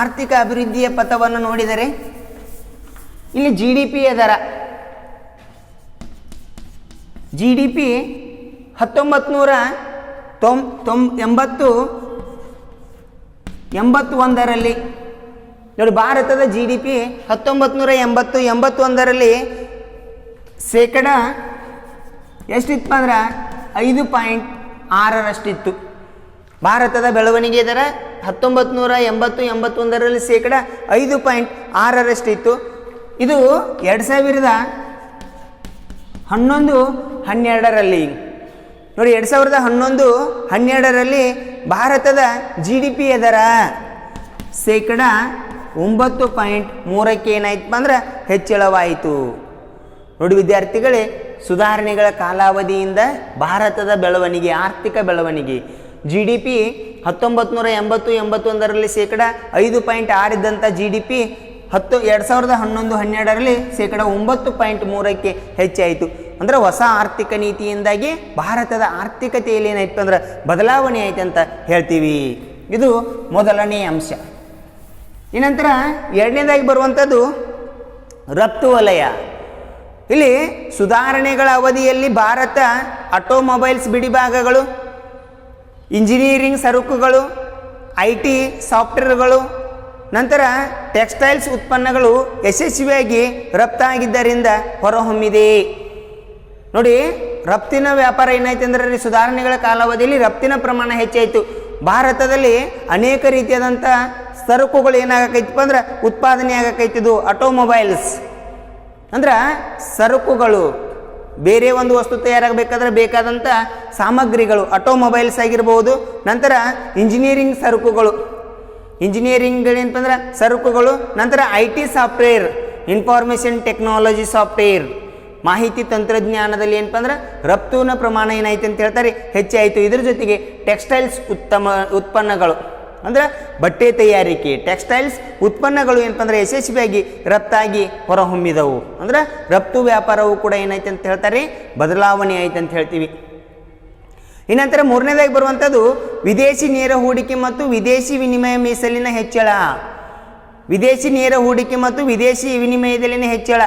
ಆರ್ಥಿಕ ಅಭಿವೃದ್ಧಿಯ ಪಥವನ್ನು ನೋಡಿದರೆ ಇಲ್ಲಿ GDPಯ ದರ GDP 1981ರಲ್ಲಿ ನೋಡಿ, ಭಾರತದ GDP 1981ರಲ್ಲಿ ಶೇಕಡ ಎಷ್ಟಿತ್ತು ಅಂದ್ರೆ 5.6ರಷ್ಟಿತ್ತು. ಭಾರತದ ಬೆಳವಣಿಗೆ ದರ 1981ರಲ್ಲಿ ಶೇಕಡ 5.6ರಷ್ಟಿತ್ತು. ಇದು 2011-12ರಲ್ಲಿ ನೋಡಿ, 2011-12ರಲ್ಲಿ ಭಾರತದ GDPಯ ದರ ಶೇಕಡ 9.3ಕ್ಕೆ ಏನಾಯ್ತು ಅಂದ್ರೆ ಹೆಚ್ಚಳವಾಯಿತು. ನೋಡಿ ವಿದ್ಯಾರ್ಥಿಗಳೇ, ಸುಧಾರಣೆಗಳ ಕಾಲಾವಧಿಯಿಂದ ಭಾರತದ ಬೆಳವಣಿಗೆ, ಆರ್ಥಿಕ ಬೆಳವಣಿಗೆ GDP 1980-81ರಲ್ಲಿ ಶೇಕಡ 5.6 ಇದ್ದಂಥ GDP 2011-12ರಲ್ಲಿ ಶೇಕಡ 9.3ಕ್ಕೆ ಹೆಚ್ಚಾಯಿತು. ಅಂದರೆ ಹೊಸ ಆರ್ಥಿಕ ನೀತಿಯಿಂದಾಗಿ ಭಾರತದ ಆರ್ಥಿಕತೆಯಲ್ಲಿ ಏನಾಯ್ತು ಅಂದ್ರೆ ಬದಲಾವಣೆ ಆಯ್ತು ಅಂತ ಹೇಳ್ತೀವಿ. ಇದು ಮೊದಲನೇ ಅಂಶ. ಈ ನಂತರ ಎರಡನೇದಾಗಿ ಬರುವಂಥದ್ದು ರಫ್ತು ವಲಯ. ಇಲ್ಲಿ ಸುಧಾರಣೆಗಳ ಅವಧಿಯಲ್ಲಿ ಭಾರತ ಆಟೋಮೊಬೈಲ್ಸ್ ಬಿಡಿಭಾಗಗಳು, ಇಂಜಿನಿಯರಿಂಗ್ ಸರಕುಗಳು, IT ಸಾಫ್ಟ್ವೇರ್ಗಳು, ನಂತರ ಟೆಕ್ಸ್ಟೈಲ್ಸ್ ಉತ್ಪನ್ನಗಳು ಯಶಸ್ವಿಯಾಗಿ ರಫ್ತಾಗಿದ್ದರಿಂದ ಹೊರಹೊಮ್ಮಿದೆ. ನೋಡಿ, ರಫ್ತಿನ ವ್ಯಾಪಾರ ಏನಾಯ್ತು ಅಂದರೆ ಸುಧಾರಣೆಗಳ ಕಾಲಾವಧಿಯಲ್ಲಿ ರಫ್ತಿನ ಪ್ರಮಾಣ ಹೆಚ್ಚಾಯಿತು. ಭಾರತದಲ್ಲಿ ಅನೇಕ ರೀತಿಯಾದಂಥ ಸರಕುಗಳು ಏನಾಗಕೈತಪ್ಪ ಅಂದ್ರೆ ಉತ್ಪಾದನೆ ಆಗಕೈತಿದ್ದು. ಆಟೋಮೊಬೈಲ್ಸ್ ಅಂದ್ರೆ ಸರಕುಗಳು, ಬೇರೆ ಒಂದು ವಸ್ತು ತಯಾರಾಗಬೇಕಾದ್ರೆ ಬೇಕಾದಂಥ ಸಾಮಗ್ರಿಗಳು ಆಟೋಮೊಬೈಲ್ಸ್ ಆಗಿರ್ಬೋದು. ನಂತರ ಇಂಜಿನಿಯರಿಂಗ್ ಸರಕುಗಳು, ಇಂಜಿನಿಯರಿಂಗ್ಗಳೇನಂತಂದ್ರೆ ಸರಕುಗಳು. ನಂತರ IT software, information technology software, ಮಾಹಿತಿ ತಂತ್ರಜ್ಞಾನದಲ್ಲಿ ಏನಪ್ಪ ಅಂದ್ರೆ ರಫ್ತುನ ಪ್ರಮಾಣ ಏನಾಯ್ತು ಅಂತ ಹೇಳ್ತಾರೆ ಹೆಚ್ಚಾಯಿತು. ಇದ್ರ ಜೊತೆಗೆ ಟೆಕ್ಸ್ಟೈಲ್ಸ್ ಉತ್ಪನ್ನಗಳು ಅಂದ್ರೆ ಬಟ್ಟೆ ತಯಾರಿಕೆ, ಟೆಕ್ಸ್ಟೈಲ್ಸ್ ಉತ್ಪನ್ನಗಳು ಏನಪ್ಪ ಅಂದ್ರೆ ಯಶಸ್ವಿಯಾಗಿ ರಫ್ತಾಗಿ ಹೊರಹೊಮ್ಮಿದವು. ಅಂದ್ರೆ ರಫ್ತು ವ್ಯಾಪಾರವು ಕೂಡ ಏನಾಯ್ತು ಅಂತ ಹೇಳ್ತಾರೆ ಬದಲಾವಣೆ ಆಯ್ತು ಅಂತ ಹೇಳ್ತೀವಿ. ಈ ನಂತರ ಮೂರನೇದಾಗಿ ಬರುವಂಥದ್ದು ವಿದೇಶಿ ನೇರ ಹೂಡಿಕೆ ಮತ್ತು ವಿದೇಶಿ ವಿನಿಮಯ ಮೀಸಲಿನ ಹೆಚ್ಚಳ. ವಿದೇಶಿ ನೇರ ಹೂಡಿಕೆ ಮತ್ತು ವಿದೇಶಿ ವಿನಿಮಯದಲ್ಲಿನ ಹೆಚ್ಚಳ.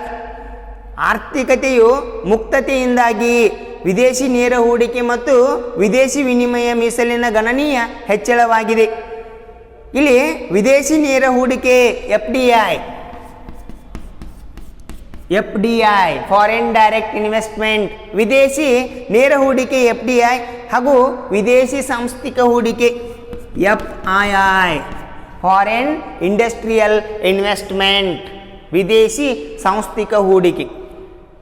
ಆರ್ಥಿಕತೆಯು ಮುಕ್ತತೆಯಿಂದಾಗಿ ವಿದೇಶಿ ನೇರ ಹೂಡಿಕೆ ಮತ್ತು ವಿದೇಶಿ ವಿನಿಮಯ ಮೀಸಲಿನ ಗಣನೀಯ ಹೆಚ್ಚಳವಾಗಿದೆ. ಇಲ್ಲಿ ವಿದೇಶಿ ನೇರ ಹೂಡಿಕೆ FDI ಫಾರಿನ್ ಡೈರೆಕ್ಟ್ ಇನ್ವೆಸ್ಟ್ಮೆಂಟ್, ವಿದೇಶಿ ನೇರ ಹೂಡಿಕೆ FDI ಹಾಗೂ ವಿದೇಶಿ ಸಾಂಸ್ಥಿಕ ಹೂಡಿಕೆ FII ಫಾರಿನ್ ಇಂಡಸ್ಟ್ರಿಯಲ್ ಇನ್ವೆಸ್ಟ್ಮೆಂಟ್, ವಿದೇಶಿ ಸಾಂಸ್ಥಿಕ ಹೂಡಿಕೆ.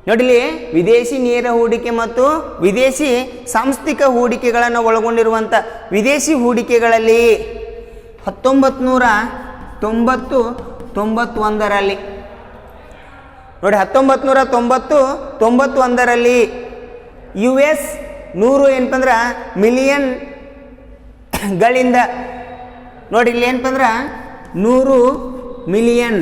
ನೋಡಿಲಿ, ವಿದೇಶಿ ನೇರ ಹೂಡಿಕೆ ಮತ್ತು ವಿದೇಶಿ ಸಾಂಸ್ಥಿಕ ಹೂಡಿಕೆಗಳನ್ನು ಒಳಗೊಂಡಿರುವಂಥ ವಿದೇಶಿ ಹೂಡಿಕೆಗಳಲ್ಲಿ 1990-91ರಲ್ಲಿ ನೋಡಿ, 1990-91ರಲ್ಲಿ US 100 ಏನಪ್ಪಂದ್ರೆ ಮಿಲಿಯನ್ಗಳಿಂದ ನೋಡಿ, ಇಲ್ಲಿ ಏನಪ್ಪ ಅಂದ್ರೆ 100 ಮಿಲಿಯನ್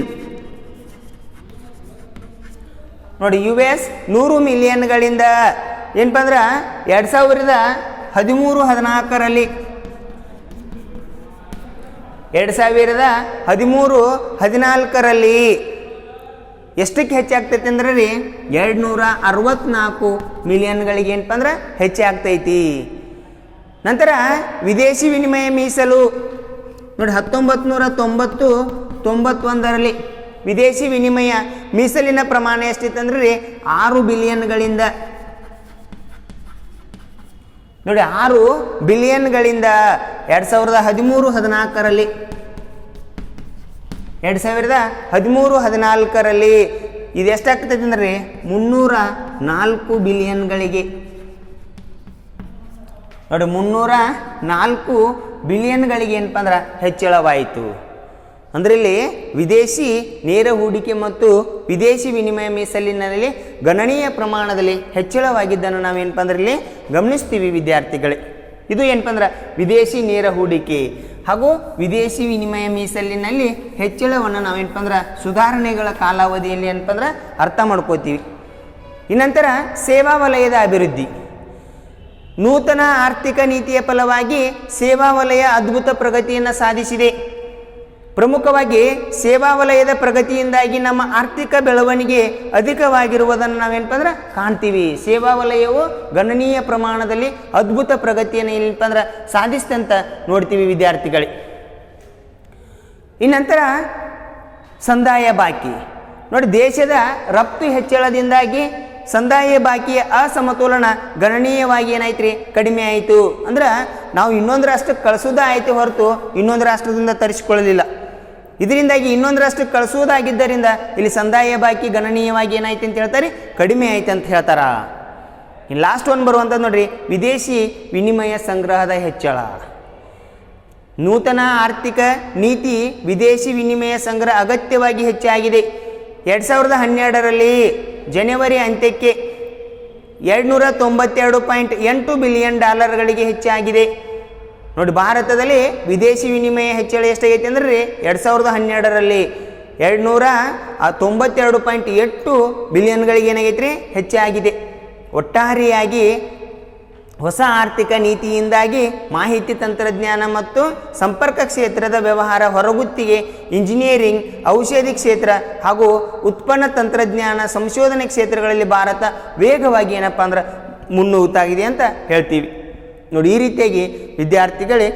ನೋಡಿ, US 100 ಮಿಲಿಯನ್ಗಳಿಂದ ಏನಪ್ಪ ಅಂದ್ರೆ 2013-14ರಲ್ಲಿ 2013-14ರಲ್ಲಿ ಎಷ್ಟಕ್ಕೆ ಹೆಚ್ಚಾಗ್ತೈತಿ ಅಂದ್ರೆ ರೀ 264 ಮಿಲಿಯನ್ಗಳಿಗೆ ಏನಪ್ಪ ಅಂದ್ರೆ ಹೆಚ್ಚಾಗ್ತೈತಿ. ನಂತರ ವಿದೇಶಿ ವಿನಿಮಯ ಮೀಸಲು ನೋಡಿ, 1990-91ರಲ್ಲಿ ವಿದೇಶಿ ವಿನಿಮಯ ಮೀಸಲಿನ ಪ್ರಮಾಣ ಎಷ್ಟಿತ್ತಂದ್ರೆ ರೀ 6 ಬಿಲಿಯನ್ಗಳಿಂದ ನೋಡಿ, 6 ಬಿಲಿಯನ್ಗಳಿಂದ 2013-14ರಲ್ಲಿ 2013-14ರಲ್ಲಿ ಇದು ಎಷ್ಟಾಗ್ತೈತೆ ಅಂದ್ರೆ 304 ಬಿಲಿಯನ್ಗಳಿಗೆ ನೋಡಿ, 304 ಬಿಲಿಯನ್ಗಳಿಗೆ ಏನಪ್ಪ ಅಂದ್ರೆ ಹೆಚ್ಚಳವಾಯಿತು. ಅಂದರೆ ಇಲ್ಲಿ ವಿದೇಶಿ ನೇರ ಹೂಡಿಕೆ ಮತ್ತು ವಿದೇಶಿ ವಿನಿಮಯ ಮೀಸಲಿನಲ್ಲಿ ಗಣನೀಯ ಪ್ರಮಾಣದಲ್ಲಿ ಹೆಚ್ಚಳವಾಗಿದ್ದನ್ನು ನಾವೇನಪ್ಪ ಅಂದ್ರೆ ಇಲ್ಲಿ ಗಮನಿಸ್ತೀವಿ ವಿದ್ಯಾರ್ಥಿಗಳೇ. ಇದು ಏನಪ್ಪ ಅಂದ್ರೆ ವಿದೇಶಿ ನೇರ ಹೂಡಿಕೆ ಹಾಗೂ ವಿದೇಶಿ ವಿನಿಮಯ ಮೀಸಲಿನಲ್ಲಿ ಹೆಚ್ಚಳವನ್ನು ನಾವೇನಪ್ಪ ಅಂದ್ರೆ ಸುಧಾರಣೆಗಳ ಕಾಲಾವಧಿಯಲ್ಲಿ ಏನಪ್ಪ ಅಂದ್ರೆ ಅರ್ಥ ಮಾಡ್ಕೋತೀವಿ. ಇನ್ನಂತರ ಸೇವಾ ವಲಯದ ಅಭಿವೃದ್ಧಿ. ನೂತನ ಆರ್ಥಿಕ ನೀತಿಯ ಫಲವಾಗಿ ಸೇವಾ ವಲಯ ಅದ್ಭುತ ಪ್ರಗತಿಯನ್ನು ಸಾಧಿಸಿದೆ. ಪ್ರಮುಖವಾಗಿ ಸೇವಾ ವಲಯದ ಪ್ರಗತಿಯಿಂದಾಗಿ ನಮ್ಮ ಆರ್ಥಿಕ ಬೆಳವಣಿಗೆ ಅಧಿಕವಾಗಿರುವುದನ್ನು ನಾವೇನಪ್ಪ ಅಂದ್ರೆ ಕಾಣ್ತೀವಿ. ಸೇವಾ ವಲಯವು ಗಣನೀಯ ಪ್ರಮಾಣದಲ್ಲಿ ಅದ್ಭುತ ಪ್ರಗತಿಯನ್ನು ಏನಪ್ಪ ಅಂದ್ರೆ ಸಾಧಿಸ್ತಂತ ನೋಡ್ತೀವಿ ವಿದ್ಯಾರ್ಥಿಗಳೇ. ಇನ್ನಂತರ ಸಂದಾಯ ಬಾಕಿ ನೋಡಿ, ದೇಶದ ರಫ್ತು ಹೆಚ್ಚಳದಿಂದಾಗಿ ಸಂದಾಯ ಬಾಕಿಯ ಅಸಮತೋಲನ ಗಣನೀಯವಾಗಿ ಏನಾಯ್ತು ರೀ, ಕಡಿಮೆ ಆಯಿತು. ಅಂದ್ರೆ ನಾವು ಇನ್ನೊಂದು ರಾಷ್ಟ್ರಕ್ಕೆ ಕಳಿಸೋದಾಯಿತು ಹೊರತು ಇನ್ನೊಂದು ರಾಷ್ಟ್ರದಿಂದ ತರಿಸಿಕೊಳ್ಳಲಿಲ್ಲ. ಇದರಿಂದಾಗಿ ಇನ್ನೊಂದು ರಾಷ್ಟ್ರಕ್ಕೆ ಕಳಿಸೋದಾಗಿದ್ದರಿಂದ ಇಲ್ಲಿ ಸಂದಾಯ ಬಾಕಿ ಗಣನೀಯವಾಗಿ ಏನಾಯ್ತು ಅಂತ ಹೇಳ್ತಾರೆ, ಕಡಿಮೆ ಆಯ್ತು ಅಂತ ಹೇಳ್ತಾರ. ಇನ್ನು ಲಾಸ್ಟ್ ಒನ್ ಬರುವಂಥದ್ದು ನೋಡ್ರಿ, ವಿದೇಶಿ ವಿನಿಮಯ ಸಂಗ್ರಹದ ಹೆಚ್ಚಳ. ನೂತನ ಆರ್ಥಿಕ ನೀತಿ ವಿದೇಶಿ ವಿನಿಮಯ ಸಂಗ್ರಹ ಅಗತ್ಯವಾಗಿ ಹೆಚ್ಚಾಗಿದೆ. 2012ರಲ್ಲಿ ಜನವರಿ ಅಂತ್ಯಕ್ಕೆ $292.8 ಬಿಲಿಯನ್ ಹೆಚ್ಚಾಗಿದೆ. ನೋಡಿ, ಭಾರತದಲ್ಲಿ ವಿದೇಶಿ ವಿನಿಮಯ ಹೆಚ್ಚಳ ಎಷ್ಟಾಗೈತೆ ಅಂದ್ರೆ ರೀ 2012ರಲ್ಲಿ 292.8 ಬಿಲಿಯನ್ಗಳಿಗೆ ಏನಾಗೈತೆ ರೀ, ಹೆಚ್ಚಾಗಿದೆ. ಒಟ್ಟಾರೆಯಾಗಿ ಹೊಸ ಆರ್ಥಿಕ ನೀತಿಯಿಂದಾಗಿ ಮಾಹಿತಿ ತಂತ್ರಜ್ಞಾನ ಮತ್ತು ಸಂಪರ್ಕ ಕ್ಷೇತ್ರದ ವ್ಯವಹಾರ, ಹೊರಗುತ್ತಿಗೆ, ಇಂಜಿನಿಯರಿಂಗ್, ಔಷಧಿ ಕ್ಷೇತ್ರ ಹಾಗೂ ಉತ್ಪನ್ನ ತಂತ್ರಜ್ಞಾನ ಸಂಶೋಧನೆ ಕ್ಷೇತ್ರಗಳಲ್ಲಿ ಭಾರತ ವೇಗವಾಗಿ ಏನಪ್ಪ ಅಂದ್ರೆ ಮುನ್ನೂತಾಗಿದೆ ಅಂತ ಹೇಳ್ತೀವಿ. ನೋಡಿ, ಈ ರೀತಿಯಾಗಿ ವಿದ್ಯಾರ್ಥಿಗಳೇ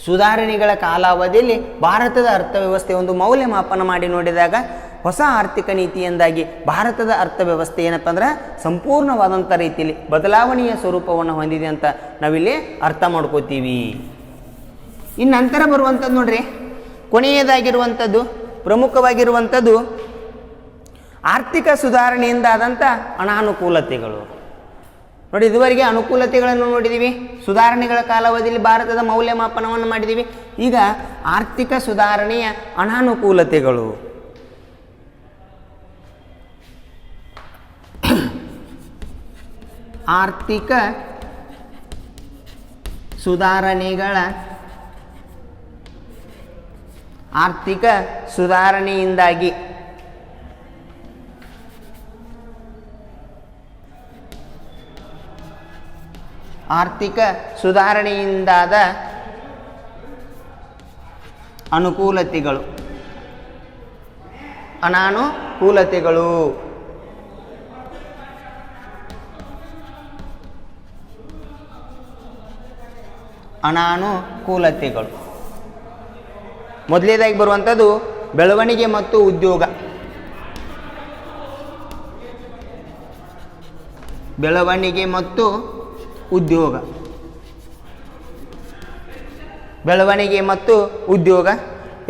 ಸುಧಾರಣೆಗಳ ಕಾಲಾವಧಿಯಲ್ಲಿ ಭಾರತದ ಅರ್ಥವ್ಯವಸ್ಥೆ ಒಂದು ಮೌಲ್ಯಮಾಪನ ಮಾಡಿ ನೋಡಿದಾಗ ಹೊಸ ಆರ್ಥಿಕ ನೀತಿಯಿಂದಾಗಿ ಭಾರತದ ಅರ್ಥವ್ಯವಸ್ಥೆ ಏನಪ್ಪ ಅಂದ್ರೆ ಸಂಪೂರ್ಣವಾದಂಥ ರೀತಿಯಲ್ಲಿ ಬದಲಾವಣೆಯ ಸ್ವರೂಪವನ್ನು ಹೊಂದಿದೆ ಅಂತ ನಾವಿಲ್ಲಿ ಅರ್ಥ ಮಾಡ್ಕೋತೀವಿ. ಇನ್ನು ನಂತರ ಬರುವಂಥದ್ದು ನೋಡ್ರಿ, ಕೊನೆಯದಾಗಿರುವಂಥದ್ದು ಪ್ರಮುಖವಾಗಿರುವಂಥದ್ದು ಆರ್ಥಿಕ ಸುಧಾರಣೆಯಿಂದಾದಂಥ ಅನಾನುಕೂಲತೆಗಳು. ನೋಡಿ, ಇದುವರೆಗೆ ಅನುಕೂಲತೆಗಳನ್ನು ನೋಡಿದ್ದೀವಿ, ಸುಧಾರಣೆಗಳ ಕಾಲಾವಧಿಯಲ್ಲಿ ಭಾರತದ ಮೌಲ್ಯಮಾಪನವನ್ನು ಮಾಡಿದ್ದೀವಿ. ಈಗ ಆರ್ಥಿಕ ಸುಧಾರಣೆಯ ಅನಾನುಕೂಲತೆಗಳು. ಆರ್ಥಿಕ ಸುಧಾರಣೆಯಿಂದಾಗಿ ಸುಧಾರಣೆಯಿಂದಾದ ಅನಾನುಕೂಲತೆಗಳು. ಮೊದಲನೇದಾಗಿ ಬರುವಂಥದ್ದು ಬೆಳವಣಿಗೆ ಮತ್ತು ಉದ್ಯೋಗ. ಬೆಳವಣಿಗೆ ಮತ್ತು ಉದ್ಯೋಗ.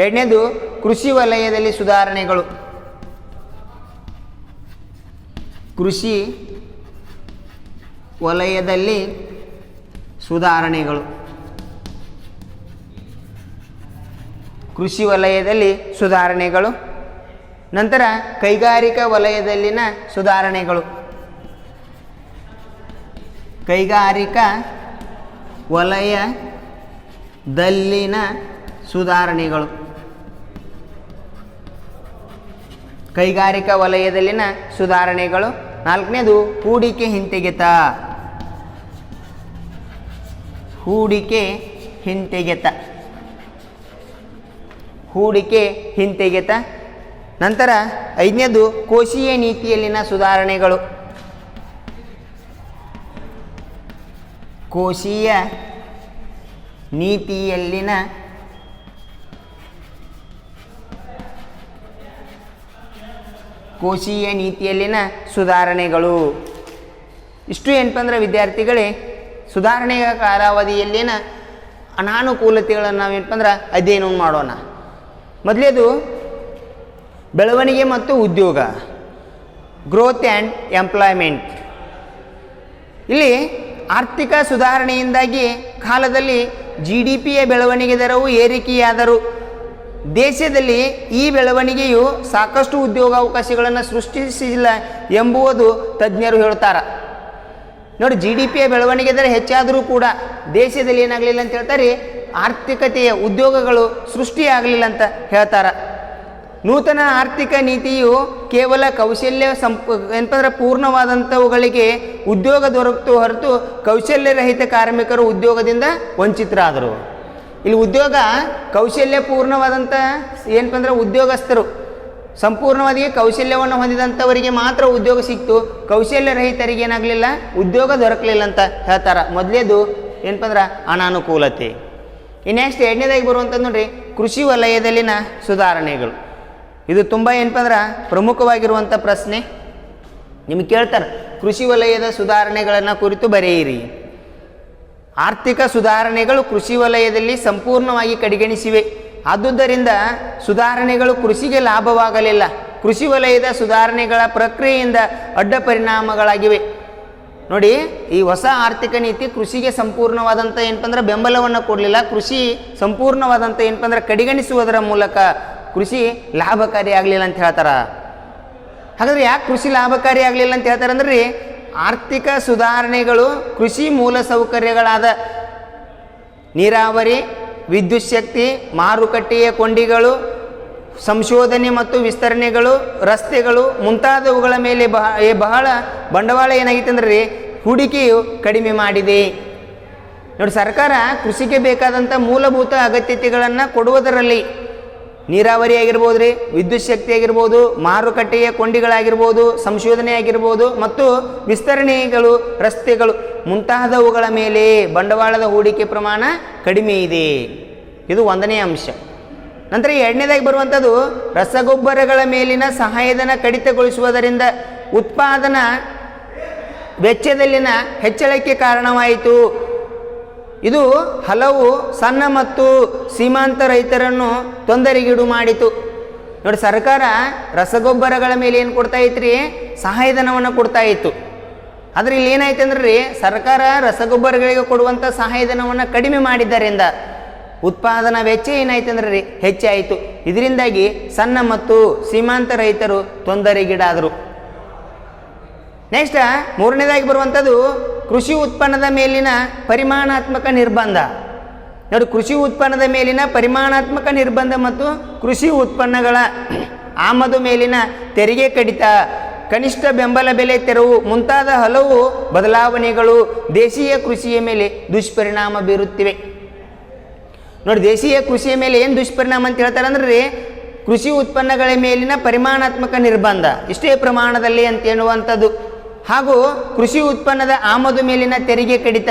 ಎರಡನೇದು ಕೃಷಿ ವಲಯದಲ್ಲಿ ಸುಧಾರಣೆಗಳು. ಕೃಷಿ ವಲಯದಲ್ಲಿ ಸುಧಾರಣೆಗಳು. ನಂತರ ಕೈಗಾರಿಕಾ ವಲಯದಲ್ಲಿನ ಸುಧಾರಣೆಗಳು. ಕೈಗಾರಿಕಾ ವಲಯದಲ್ಲಿನ ಸುಧಾರಣೆಗಳು. ನಾಲ್ಕನೇದು ಹೂಡಿಕೆ ಹಿಂತೆಗೆತ. ನಂತರ ಐದನೇದು ಕೋಶೀಯ ನೀತಿಯಲ್ಲಿನ ಸುಧಾರಣೆಗಳು. ಕೋಶೀಯ ನೀತಿಯಲ್ಲಿನ ಸುಧಾರಣೆಗಳು. ಇಷ್ಟು ಏನಪ್ಪ ಅಂದ್ರೆ ವಿದ್ಯಾರ್ಥಿಗಳೇ ಸುಧಾರಣೆಯ ಕಾಲಾವಧಿಯಲ್ಲಿನ ಅನಾನುಕೂಲತೆಗಳನ್ನು ನಾವೇನಪ್ಪ ಅಂದ್ರೆ ಅಧ್ಯಯನ ಮಾಡೋಣ. ಮೊದಲೇದು ಬೆಳವಣಿಗೆ ಮತ್ತು ಉದ್ಯೋಗ, ಗ್ರೋತ್ ಆ್ಯಂಡ್ ಎಂಪ್ಲಾಯ್ಮೆಂಟ್. ಇಲ್ಲಿ ಆರ್ಥಿಕ ಸುಧಾರಣೆಯಿಂದಾಗಿ ಕಾಲದಲ್ಲಿ GDPಯ ಬೆಳವಣಿಗೆ ದರವು ಏರಿಕೆಯಾದರೂ ದೇಶದಲ್ಲಿ ಈ ಬೆಳವಣಿಗೆಯು ಸಾಕಷ್ಟು ಉದ್ಯೋಗಾವಕಾಶಗಳನ್ನು ಸೃಷ್ಟಿಸಿಲ್ಲ ಎಂಬುವುದು ತಜ್ಞರು ಹೇಳ್ತಾರೆ. ನೋಡಿ, GDPಯ ಬೆಳವಣಿಗೆ ದರ ಹೆಚ್ಚಾದರೂ ಕೂಡ ದೇಶದಲ್ಲಿ ಏನಾಗಲಿಲ್ಲ ಅಂತ ಹೇಳ್ತಾರೆ, ಆರ್ಥಿಕತೆಯ ಉದ್ಯೋಗಗಳು ಸೃಷ್ಟಿಯಾಗಲಿಲ್ಲ ಅಂತ ಹೇಳ್ತಾರೆ. ನೂತನ ಆರ್ಥಿಕ ನೀತಿಯು ಕೇವಲ ಕೌಶಲ್ಯ ಏನಂದ್ರೆ ಪೂರ್ಣವಾದಂಥವುಗಳಿಗೆ ಉದ್ಯೋಗ ದೊರಕಿತು ಹೊರತು ಕೌಶಲ್ಯರಹಿತ ಕಾರ್ಮಿಕರು ಉದ್ಯೋಗದಿಂದ ವಂಚಿತರಾದರು. ಇಲ್ಲಿ ಉದ್ಯೋಗ ಕೌಶಲ್ಯ ಪೂರ್ಣವಾದಂಥ ಏನಪ್ಪ ಅಂದ್ರೆ ಉದ್ಯೋಗಸ್ಥರು ಸಂಪೂರ್ಣವಾಗಿ ಕೌಶಲ್ಯವನ್ನು ಹೊಂದಿದಂಥವರಿಗೆ ಮಾತ್ರ ಉದ್ಯೋಗ ಸಿಕ್ತು, ಕೌಶಲ್ಯ ರಹಿತರಿಗೆ ಏನಾಗಲಿಲ್ಲ, ಉದ್ಯೋಗ ದೊರಕಲಿಲ್ಲ ಅಂತ ಹೇಳ್ತಾರೆ. ಮೊದಲೇದು ಏನಪ್ಪ ಅಂದ್ರೆ ಅನಾನುಕೂಲತೆ. ಈ ನೆಕ್ಸ್ಟ್ ಎರಡನೇದಾಗಿ ಬರುವಂಥದ್ದು ನೋಡ್ರಿ, ಕೃಷಿ ವಲಯದಲ್ಲಿನ ಸುಧಾರಣೆಗಳು. ಇದು ತುಂಬ ಏನಪ್ಪ ಅಂದ್ರೆ ಪ್ರಮುಖವಾಗಿರುವಂಥ ಪ್ರಶ್ನೆ. ನಿಮಗೆ ಕೇಳ್ತಾರೆ, ಕೃಷಿ ವಲಯದ ಸುಧಾರಣೆಗಳನ್ನು ಕುರಿತು ಬರೆಯಿರಿ. ಆರ್ಥಿಕ ಸುಧಾರಣೆಗಳು ಕೃಷಿ ವಲಯದಲ್ಲಿ ಸಂಪೂರ್ಣವಾಗಿ ಕಡೆಗಣಿಸಿವೆ. ಆದುದರಿಂದ ಸುಧಾರಣೆಗಳು ಕೃಷಿಗೆ ಲಾಭವಾಗಲಿಲ್ಲ. ಕೃಷಿ ವಲಯದ ಸುಧಾರಣೆಗಳ ಪ್ರಕ್ರಿಯೆಯಿಂದ ಅಡ್ಡ ಪರಿಣಾಮಗಳಾಗಿವೆ. ನೋಡಿ, ಈ ಹೊಸ ಆರ್ಥಿಕ ನೀತಿ ಕೃಷಿಗೆ ಸಂಪೂರ್ಣವಾದಂಥ ಏನಪ್ಪ ಅಂದ್ರೆ ಬೆಂಬಲವನ್ನು ಕೊಡಲಿಲ್ಲ. ಕೃಷಿ ಸಂಪೂರ್ಣವಾದಂಥ ಏನಪ್ಪ ಅಂದ್ರೆ ಕಡೆಗಣಿಸುವುದರ ಮೂಲಕ ಕೃಷಿ ಲಾಭಕಾರಿ ಆಗಲಿಲ್ಲ ಅಂತ ಹೇಳ್ತಾರೆ. ಹಾಗಾದ್ರೆ ಯಾಕೆ ಕೃಷಿ ಲಾಭಕಾರಿ ಆಗಲಿಲ್ಲ ಅಂತ ಹೇಳ್ತಾರೆ ಅಂದ್ರೆ, ಆರ್ಥಿಕ ಸುಧಾರಣೆಗಳು ಕೃಷಿ ಮೂಲ ಸೌಕರ್ಯಗಳಾದ ನೀರಾವರಿ, ವಿದ್ಯುತ್ ಶಕ್ತಿ, ಮಾರುಕಟ್ಟೆಯ ಕೊಂಡಿಗಳು, ಸಂಶೋಧನೆ ಮತ್ತು ವಿಸ್ತರಣೆಗಳು, ರಸ್ತೆಗಳು ಮುಂತಾದವುಗಳ ಮೇಲೆ ಬಹಳ ಬಂಡವಾಳ ಏನಾಗಿತ್ತು ಅಂದ್ರೆ ಹೂಡಿಕೆಯು ಕಡಿಮೆ ಮಾಡಿದೆ. ನೋಡಿ, ಸರ್ಕಾರ ಕೃಷಿಗೆ ಬೇಕಾದಂಥ ಮೂಲಭೂತ ಅಗತ್ಯತೆಗಳನ್ನು ಕೊಡುವುದರಲ್ಲಿ ನೀರಾವರಿ ಆಗಿರ್ಬೋದು ರೀ, ವಿದ್ಯುತ್ ಶಕ್ತಿ ಆಗಿರ್ಬೋದು, ಮಾರುಕಟ್ಟೆಯ ಕೊಂಡಿಗಳಾಗಿರ್ಬೋದು, ಸಂಶೋಧನೆ ಆಗಿರ್ಬೋದು ಮತ್ತು ವಿಸ್ತರಣೆಗಳು, ರಸ್ತೆಗಳು ಮುಂತಾದವುಗಳ ಮೇಲೆ ಬಂಡವಾಳದ ಹೂಡಿಕೆ ಪ್ರಮಾಣ ಕಡಿಮೆ ಇದೆ. ಇದು ಒಂದನೇ ಅಂಶ. ನಂತರ ಎರಡನೇದಾಗಿ ಬರುವಂಥದ್ದು ರಸಗೊಬ್ಬರಗಳ ಮೇಲಿನ ಸಹಾಯಧನ ಕಡಿತಗೊಳಿಸುವುದರಿಂದ ಉತ್ಪಾದನಾ ವೆಚ್ಚದಲ್ಲಿನ ಹೆಚ್ಚಳಕ್ಕೆ ಕಾರಣವಾಯಿತು. ಇದು ಹಲವು ಸಣ್ಣ ಮತ್ತು ಸೀಮಾಂತ ರೈತರನ್ನು ತೊಂದರೆಗೀಡು ಮಾಡಿತು. ನೋಡಿ, ಸರ್ಕಾರ ರಸಗೊಬ್ಬರಗಳ ಮೇಲೆ ಏನು ಕೊಡ್ತಾ ಇತ್ತು, ಸಹಾಯಧನವನ್ನು ಕೊಡ್ತಾ ಇತ್ತು. ಆದರೆ ಇಲ್ಲಿ ಏನಾಯ್ತು ಅಂದ್ರೆ ಸರ್ಕಾರ ರಸಗೊಬ್ಬರಗಳಿಗೆ ಕೊಡುವಂಥ ಸಹಾಯಧನವನ್ನು ಕಡಿಮೆ ಮಾಡಿದ್ದರಿಂದ ಉತ್ಪಾದನಾ ವೆಚ್ಚ ಏನಾಯ್ತು ಅಂದ್ರೆ ಹೆಚ್ಚಾಯಿತು. ಇದರಿಂದಾಗಿ ಸಣ್ಣ ಮತ್ತು ಸೀಮಾಂತ ರೈತರು ತೊಂದರೆಗೀಡಾದರು. ನೆಕ್ಸ್ಟ್ ಮೂರನೇದಾಗಿ ಬರುವಂಥದ್ದು ಕೃಷಿ ಉತ್ಪನ್ನದ ಮೇಲಿನ ಪರಿಮಾಣಾತ್ಮಕ ನಿರ್ಬಂಧ. ನೋಡಿ, ಕೃಷಿ ಉತ್ಪನ್ನದ ಮೇಲಿನ ಪರಿಮಾಣಾತ್ಮಕ ನಿರ್ಬಂಧ ಮತ್ತು ಕೃಷಿ ಉತ್ಪನ್ನಗಳ ಆಮದು ಮೇಲಿನ ತೆರಿಗೆ ಕಡಿತ, ಕನಿಷ್ಠ ಬೆಂಬಲ ಬೆಲೆ ತೆರವು ಮುಂತಾದ ಹಲವು ಬದಲಾವಣೆಗಳು ದೇಶೀಯ ಕೃಷಿಯ ಮೇಲೆ ದುಷ್ಪರಿಣಾಮ ಬೀರುತ್ತಿವೆ. ನೋಡಿ, ದೇಶೀಯ ಕೃಷಿಯ ಮೇಲೆ ಏನು ದುಷ್ಪರಿಣಾಮ ಅಂತ ಹೇಳ್ತಾರೆ ಅಂದ್ರೆ, ಕೃಷಿ ಉತ್ಪನ್ನಗಳ ಮೇಲಿನ ಪರಿಮಾಣಾತ್ಮಕ ನಿರ್ಬಂಧ ಇಷ್ಟೇ ಪ್ರಮಾಣದಲ್ಲಿ ಅಂತ ಎನ್ನುವಂಥದ್ದು, ಹಾಗೂ ಕೃಷಿ ಉತ್ಪನ್ನದ ಆಮದು ಮೇಲಿನ ತೆರಿಗೆ ಕಡಿತ.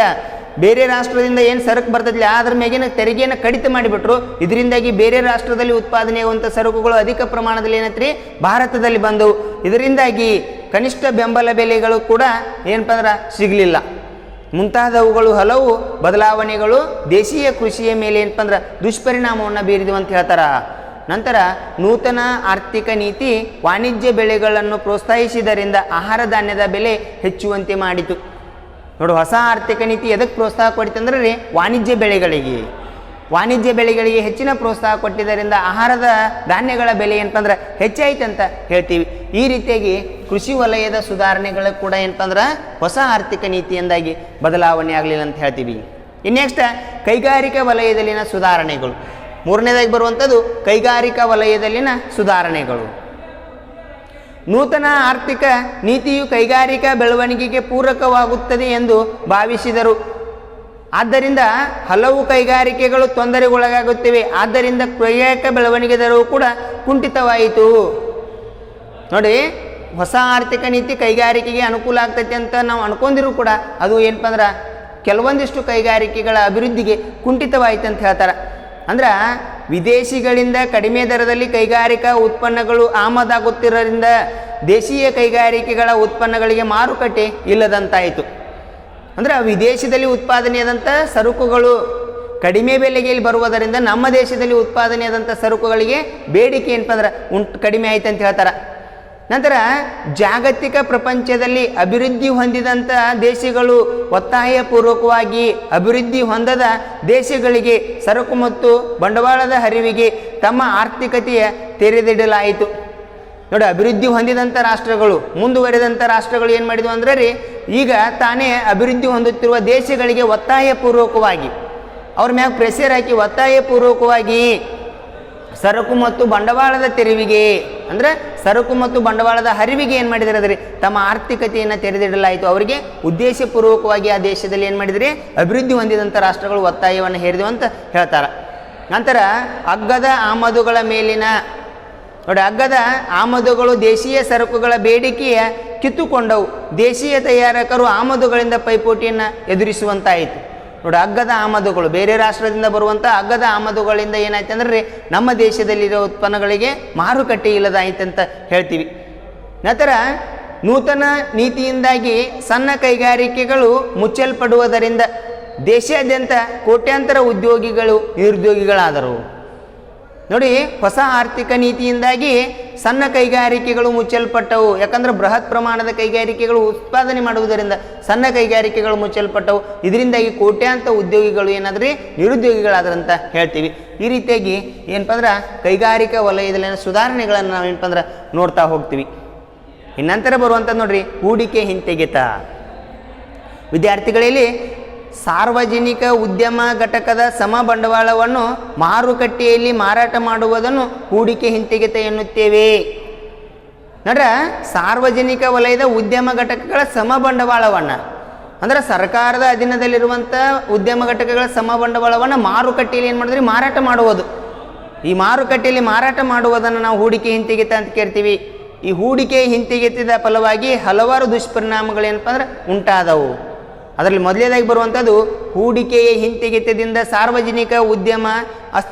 ಬೇರೆ ರಾಷ್ಟ್ರದಿಂದ ಏನು ಸರಕು ಬರ್ತದಿಲ್ಲ ಅದ್ರ ಮೇಗಿನ ತೆರಿಗೆಯನ್ನು ಕಡಿತ ಮಾಡಿಬಿಟ್ರು. ಇದರಿಂದಾಗಿ ಬೇರೆ ರಾಷ್ಟ್ರದಲ್ಲಿ ಉತ್ಪಾದನೆಯಾಗುವಂಥ ಸರಕುಗಳು ಅಧಿಕ ಪ್ರಮಾಣದಲ್ಲಿ ಏನತ್ರಿ ಭಾರತದಲ್ಲಿ ಬಂದವು. ಇದರಿಂದಾಗಿ ಕನಿಷ್ಠ ಬೆಂಬಲ ಬೆಲೆಗಳು ಕೂಡ ಏನಪ್ಪ ಅಂದ್ರೆ ಸಿಗಲಿಲ್ಲ. ಮುಂತಾದವುಗಳು ಹಲವು ಬದಲಾವಣೆಗಳು ದೇಶೀಯ ಕೃಷಿಯ ಮೇಲೆ ಏನಪ್ಪ ಅಂದ್ರೆ ದುಷ್ಪರಿಣಾಮವನ್ನು ಬೀರಿದವು ಅಂತ ಹೇಳ್ತಾರೆ. ನಂತರ ನೂತನ ಆರ್ಥಿಕ ನೀತಿ ವಾಣಿಜ್ಯ ಬೆಳೆಗಳನ್ನು ಪ್ರೋತ್ಸಾಹಿಸಿದ್ದರಿಂದ ಆಹಾರ ಧಾನ್ಯದ ಬೆಲೆ ಹೆಚ್ಚುವಂತೆ ಮಾಡಿತು. ನೋಡಿ, ಹೊಸ ಆರ್ಥಿಕ ನೀತಿ ಎದಕ್ಕೆ ಪ್ರೋತ್ಸಾಹ ಕೊಡ್ತಂದ್ರೆ ವಾಣಿಜ್ಯ ಬೆಳೆಗಳಿಗೆ ಹೆಚ್ಚಿನ ಪ್ರೋತ್ಸಾಹ ಕೊಟ್ಟಿದ್ದರಿಂದ ಆಹಾರದ ಧಾನ್ಯಗಳ ಬೆಲೆ ಏನಪ್ಪ ಅಂದ್ರೆ ಹೆಚ್ಚಾಯ್ತು ಅಂತ ಹೇಳ್ತೀವಿ. ಈ ರೀತಿಯಾಗಿ ಕೃಷಿ ವಲಯದ ಸುಧಾರಣೆಗಳು ಕೂಡ ಏನಪ್ಪ ಅಂದ್ರೆ ಹೊಸ ಆರ್ಥಿಕ ನೀತಿಯಿಂದಾಗಿ ಬದಲಾವಣೆ ಆಗಲಿಲ್ಲ ಅಂತ ಹೇಳ್ತೀವಿ. ಇನ್ನು ನೆಕ್ಸ್ಟ್ ಕೈಗಾರಿಕಾ ವಲಯದಲ್ಲಿನ ಸುಧಾರಣೆಗಳು. ಮೂರನೇದಾಗಿ ಬರುವಂಥದ್ದು ಕೈಗಾರಿಕಾ ವಲಯದಲ್ಲಿನ ಸುಧಾರಣೆಗಳು. ನೂತನ ಆರ್ಥಿಕ ನೀತಿಯು ಕೈಗಾರಿಕಾ ಬೆಳವಣಿಗೆಗೆ ಪೂರಕವಾಗುತ್ತದೆ ಎಂದು ಭಾವಿಸಿದರು. ಆದ್ದರಿಂದ ಹಲವು ಕೈಗಾರಿಕೆಗಳು ತೊಂದರೆಗೊಳಗಾಗುತ್ತಿವೆ. ಆದ್ದರಿಂದ ಕೈಗಾರಿಕಾ ಬೆಳವಣಿಗೆ ದರವು ಕೂಡ ಕುಂಠಿತವಾಯಿತು. ನೋಡಿ, ಹೊಸ ಆರ್ಥಿಕ ನೀತಿ ಕೈಗಾರಿಕೆಗೆ ಅನುಕೂಲ ಆಗ್ತೈತೆ ಅಂತ ನಾವು ಅನ್ಕೊಂಡಿರೂ ಕೂಡ ಅದು ಏನಪ್ಪ ಅಂದ್ರೆ ಕೆಲವೊಂದಿಷ್ಟು ಕೈಗಾರಿಕೆಗಳ ಅಭಿವೃದ್ಧಿಗೆ ಕುಂಠಿತವಾಯಿತು ಅಂತ ಹೇಳ್ತಾರೆ. ಅಂದ್ರೆ ವಿದೇಶಿಗಳಿಂದ ಕಡಿಮೆ ದರದಲ್ಲಿ ಕೈಗಾರಿಕಾ ಉತ್ಪನ್ನಗಳು ಆಮದಾಗುತ್ತಿರೋದ್ರಿಂದ ದೇಶೀಯ ಕೈಗಾರಿಕೆಗಳ ಉತ್ಪನ್ನಗಳಿಗೆ ಮಾರುಕಟ್ಟೆ ಇಲ್ಲದಂತಾಯಿತು. ಅಂದರೆ ವಿದೇಶದಲ್ಲಿ ಉತ್ಪಾದನೆಯಾದಂಥ ಸರಕುಗಳು ಕಡಿಮೆ ಬೆಲೆಗೆ ಇಲ್ಲಿ ಬರುವುದರಿಂದ ನಮ್ಮ ದೇಶದಲ್ಲಿ ಉತ್ಪಾದನೆಯಾದಂಥ ಸರಕುಗಳಿಗೆ ಬೇಡಿಕೆ ಏನಪ್ಪ ಅಂದ್ರೆ ಕಡಿಮೆ ಆಯ್ತು ಅಂತ ಹೇಳ್ತಾರೆ. ನಂತರ ಜಾಗತಿಕ ಪ್ರಪಂಚದಲ್ಲಿ ಅಭಿವೃದ್ಧಿ ಹೊಂದಿದಂಥ ದೇಶಗಳು ಒತ್ತಾಯಪೂರ್ವಕವಾಗಿ ಅಭಿವೃದ್ಧಿ ಹೊಂದದ ದೇಶಗಳಿಗೆ ಸರಕು ಮತ್ತು ಬಂಡವಾಳದ ಹರಿವಿಗೆ ತಮ್ಮ ಆರ್ಥಿಕತೆಯ ತೆರೆದಿಡಲಾಯಿತು. ನೋಡಿ, ಅಭಿವೃದ್ಧಿ ಹೊಂದಿದಂಥ ರಾಷ್ಟ್ರಗಳು, ಮುಂದುವರೆದಂಥ ರಾಷ್ಟ್ರಗಳು ಏನು ಮಾಡಿದ್ವು ಅಂದರೆ ರೀ, ಈಗ ತಾನೇ ಅಭಿವೃದ್ಧಿ ಹೊಂದುತ್ತಿರುವ ದೇಶಗಳಿಗೆ ಒತ್ತಾಯಪೂರ್ವಕವಾಗಿ ಅವ್ರ ಮ್ಯಾಗ ಪ್ರೆಷರ್ ಹಾಕಿ ಒತ್ತಾಯಪೂರ್ವಕವಾಗಿ ಸರಕು ಮತ್ತು ಬಂಡವಾಳದ ತೆರಿವಿಗೆ ಅಂದರೆ ಸರಕು ಮತ್ತು ಬಂಡವಾಳದ ಹರಿವಿಗೆ ಏನು ಮಾಡಿದ್ದಾರೆ ಅಂದರೆ ತಮ್ಮ ಆರ್ಥಿಕತೆಯನ್ನು ತೆರೆದಿಡಲಾಯಿತು. ಅವರಿಗೆ ಉದ್ದೇಶಪೂರ್ವಕವಾಗಿ ಆ ದೇಶದಲ್ಲಿ ಏನು ಮಾಡಿದರೆ ಅಭಿವೃದ್ಧಿ ಹೊಂದಿದಂಥ ರಾಷ್ಟ್ರಗಳು ಒತ್ತಾಯವನ್ನು ಹೇರಿದವು ಅಂತ ಹೇಳ್ತಾರೆ. ನಂತರ ಅಗ್ಗದ ಆಮದುಗಳ ಮೇಲಿನ ನೋಡಿ, ಅಗ್ಗದ ಆಮದುಗಳು ದೇಶೀಯ ಸರಕುಗಳ ಬೇಡಿಕೆಯ ಕಿತ್ತುಕೊಂಡವು. ದೇಶೀಯ ತಯಾರಕರು ಆಮದುಗಳಿಂದ ಪೈಪೋಟಿಯನ್ನು ಎದುರಿಸುವಂತಾಯಿತು. ನೋಡಿ, ಅಗ್ಗದ ಆಮದುಗಳು ಬೇರೆ ರಾಷ್ಟ್ರದಿಂದ ಬರುವಂಥ ಅಗ್ಗದ ಆಮದುಗಳಿಂದ ಏನಾಯ್ತು ಅಂದ್ರೆ ನಮ್ಮ ದೇಶದಲ್ಲಿರೋ ಉತ್ಪನ್ನಗಳಿಗೆ ಮಾರುಕಟ್ಟೆ ಇಲ್ಲದಾಯಿತು ಅಂತ ಹೇಳ್ತೀವಿ. ನಂತರ ನೂತನ ನೀತಿಯಿಂದಾಗಿ ಸಣ್ಣ ಕೈಗಾರಿಕೆಗಳು ಮುಚ್ಚಲ್ಪಡುವುದರಿಂದ ದೇಶಾದ್ಯಂತ ಕೋಟ್ಯಾಂತರ ಉದ್ಯೋಗಿಗಳು ನಿರುದ್ಯೋಗಿಗಳಾದರು. ನೋಡಿ, ಹೊಸ ಆರ್ಥಿಕ ನೀತಿಯಿಂದಾಗಿ ಸಣ್ಣ ಕೈಗಾರಿಕೆಗಳು ಮುಚ್ಚಲ್ಪಟ್ಟವು. ಯಾಕಂದ್ರೆ ಬೃಹತ್ ಪ್ರಮಾಣದ ಕೈಗಾರಿಕೆಗಳು ಉತ್ಪಾದನೆ ಮಾಡುವುದರಿಂದ ಸಣ್ಣ ಕೈಗಾರಿಕೆಗಳು ಮುಚ್ಚಲ್ಪಟ್ಟವು. ಇದರಿಂದಾಗಿ ಕೋಟ್ಯಾಂತರ ಉದ್ಯೋಗಿಗಳು ಏನಾದ್ರಿ ನಿರುದ್ಯೋಗಿಗಳಾದ್ರಂತ ಹೇಳ್ತೀವಿ. ಈ ರೀತಿಯಾಗಿ ಏನಪ್ಪ ಅಂದ್ರೆ ಕೈಗಾರಿಕಾ ವಲಯದಲ್ಲಿನ ಸುಧಾರಣೆಗಳನ್ನು ನಾವೇನಪ್ಪ ಅಂದ್ರೆ ನೋಡ್ತಾ ಹೋಗ್ತೀವಿ. ಇನ್ನಂತರ ಬರುವಂಥದ್ದು ನೋಡ್ರಿ, ಹೂಡಿಕೆ ಹಿಂತೆಗೆತ. ವಿದ್ಯಾರ್ಥಿಗಳಲ್ಲಿ ಸಾರ್ವಜನಿಕ ಉದ್ಯಮ ಘಟಕದ ಸಮ ಬಂಡವಾಳವನ್ನು ಮಾರುಕಟ್ಟೆಯಲ್ಲಿ ಮಾರಾಟ ಮಾಡುವುದನ್ನು ಹೂಡಿಕೆ ಹಿಂತೆಗೆತ ಎನ್ನುತ್ತೇವೆ. ನೋಡ್ರ, ಸಾರ್ವಜನಿಕ ವಲಯದ ಉದ್ಯಮ ಘಟಕಗಳ ಸಮ ಬಂಡವಾಳವನ್ನು ಅಂದ್ರೆ ಸರ್ಕಾರದ ಅಧೀನದಲ್ಲಿರುವಂಥ ಉದ್ಯಮ ಘಟಕಗಳ ಸಮ ಬಂಡವಾಳವನ್ನು ಮಾರುಕಟ್ಟೆಯಲ್ಲಿ ಏನು ಮಾಡಿದ್ರಿ ಮಾರಾಟ ಮಾಡುವುದು. ಈ ಮಾರುಕಟ್ಟೆಯಲ್ಲಿ ಮಾರಾಟ ಮಾಡುವುದನ್ನು ನಾವು ಹೂಡಿಕೆ ಹಿಂತೆಗೆತ ಅಂತ ಕೇಳ್ತೀವಿ. ಈ ಹೂಡಿಕೆ ಹಿಂತೆಗೆತದ ಫಲವಾಗಿ ಹಲವಾರು ದುಷ್ಪರಿಣಾಮಗಳೇನಪ್ಪ ಅಂದ್ರೆ ಉಂಟಾದವು. ಅದರಲ್ಲಿ ಮೊದಲನೇದಾಗಿ ಬರುವಂಥದ್ದು ಹೂಡಿಕೆಯ ಹಿಂತೆಗೆತದಿಂದ ಸಾರ್ವಜನಿಕ ಉದ್ಯಮ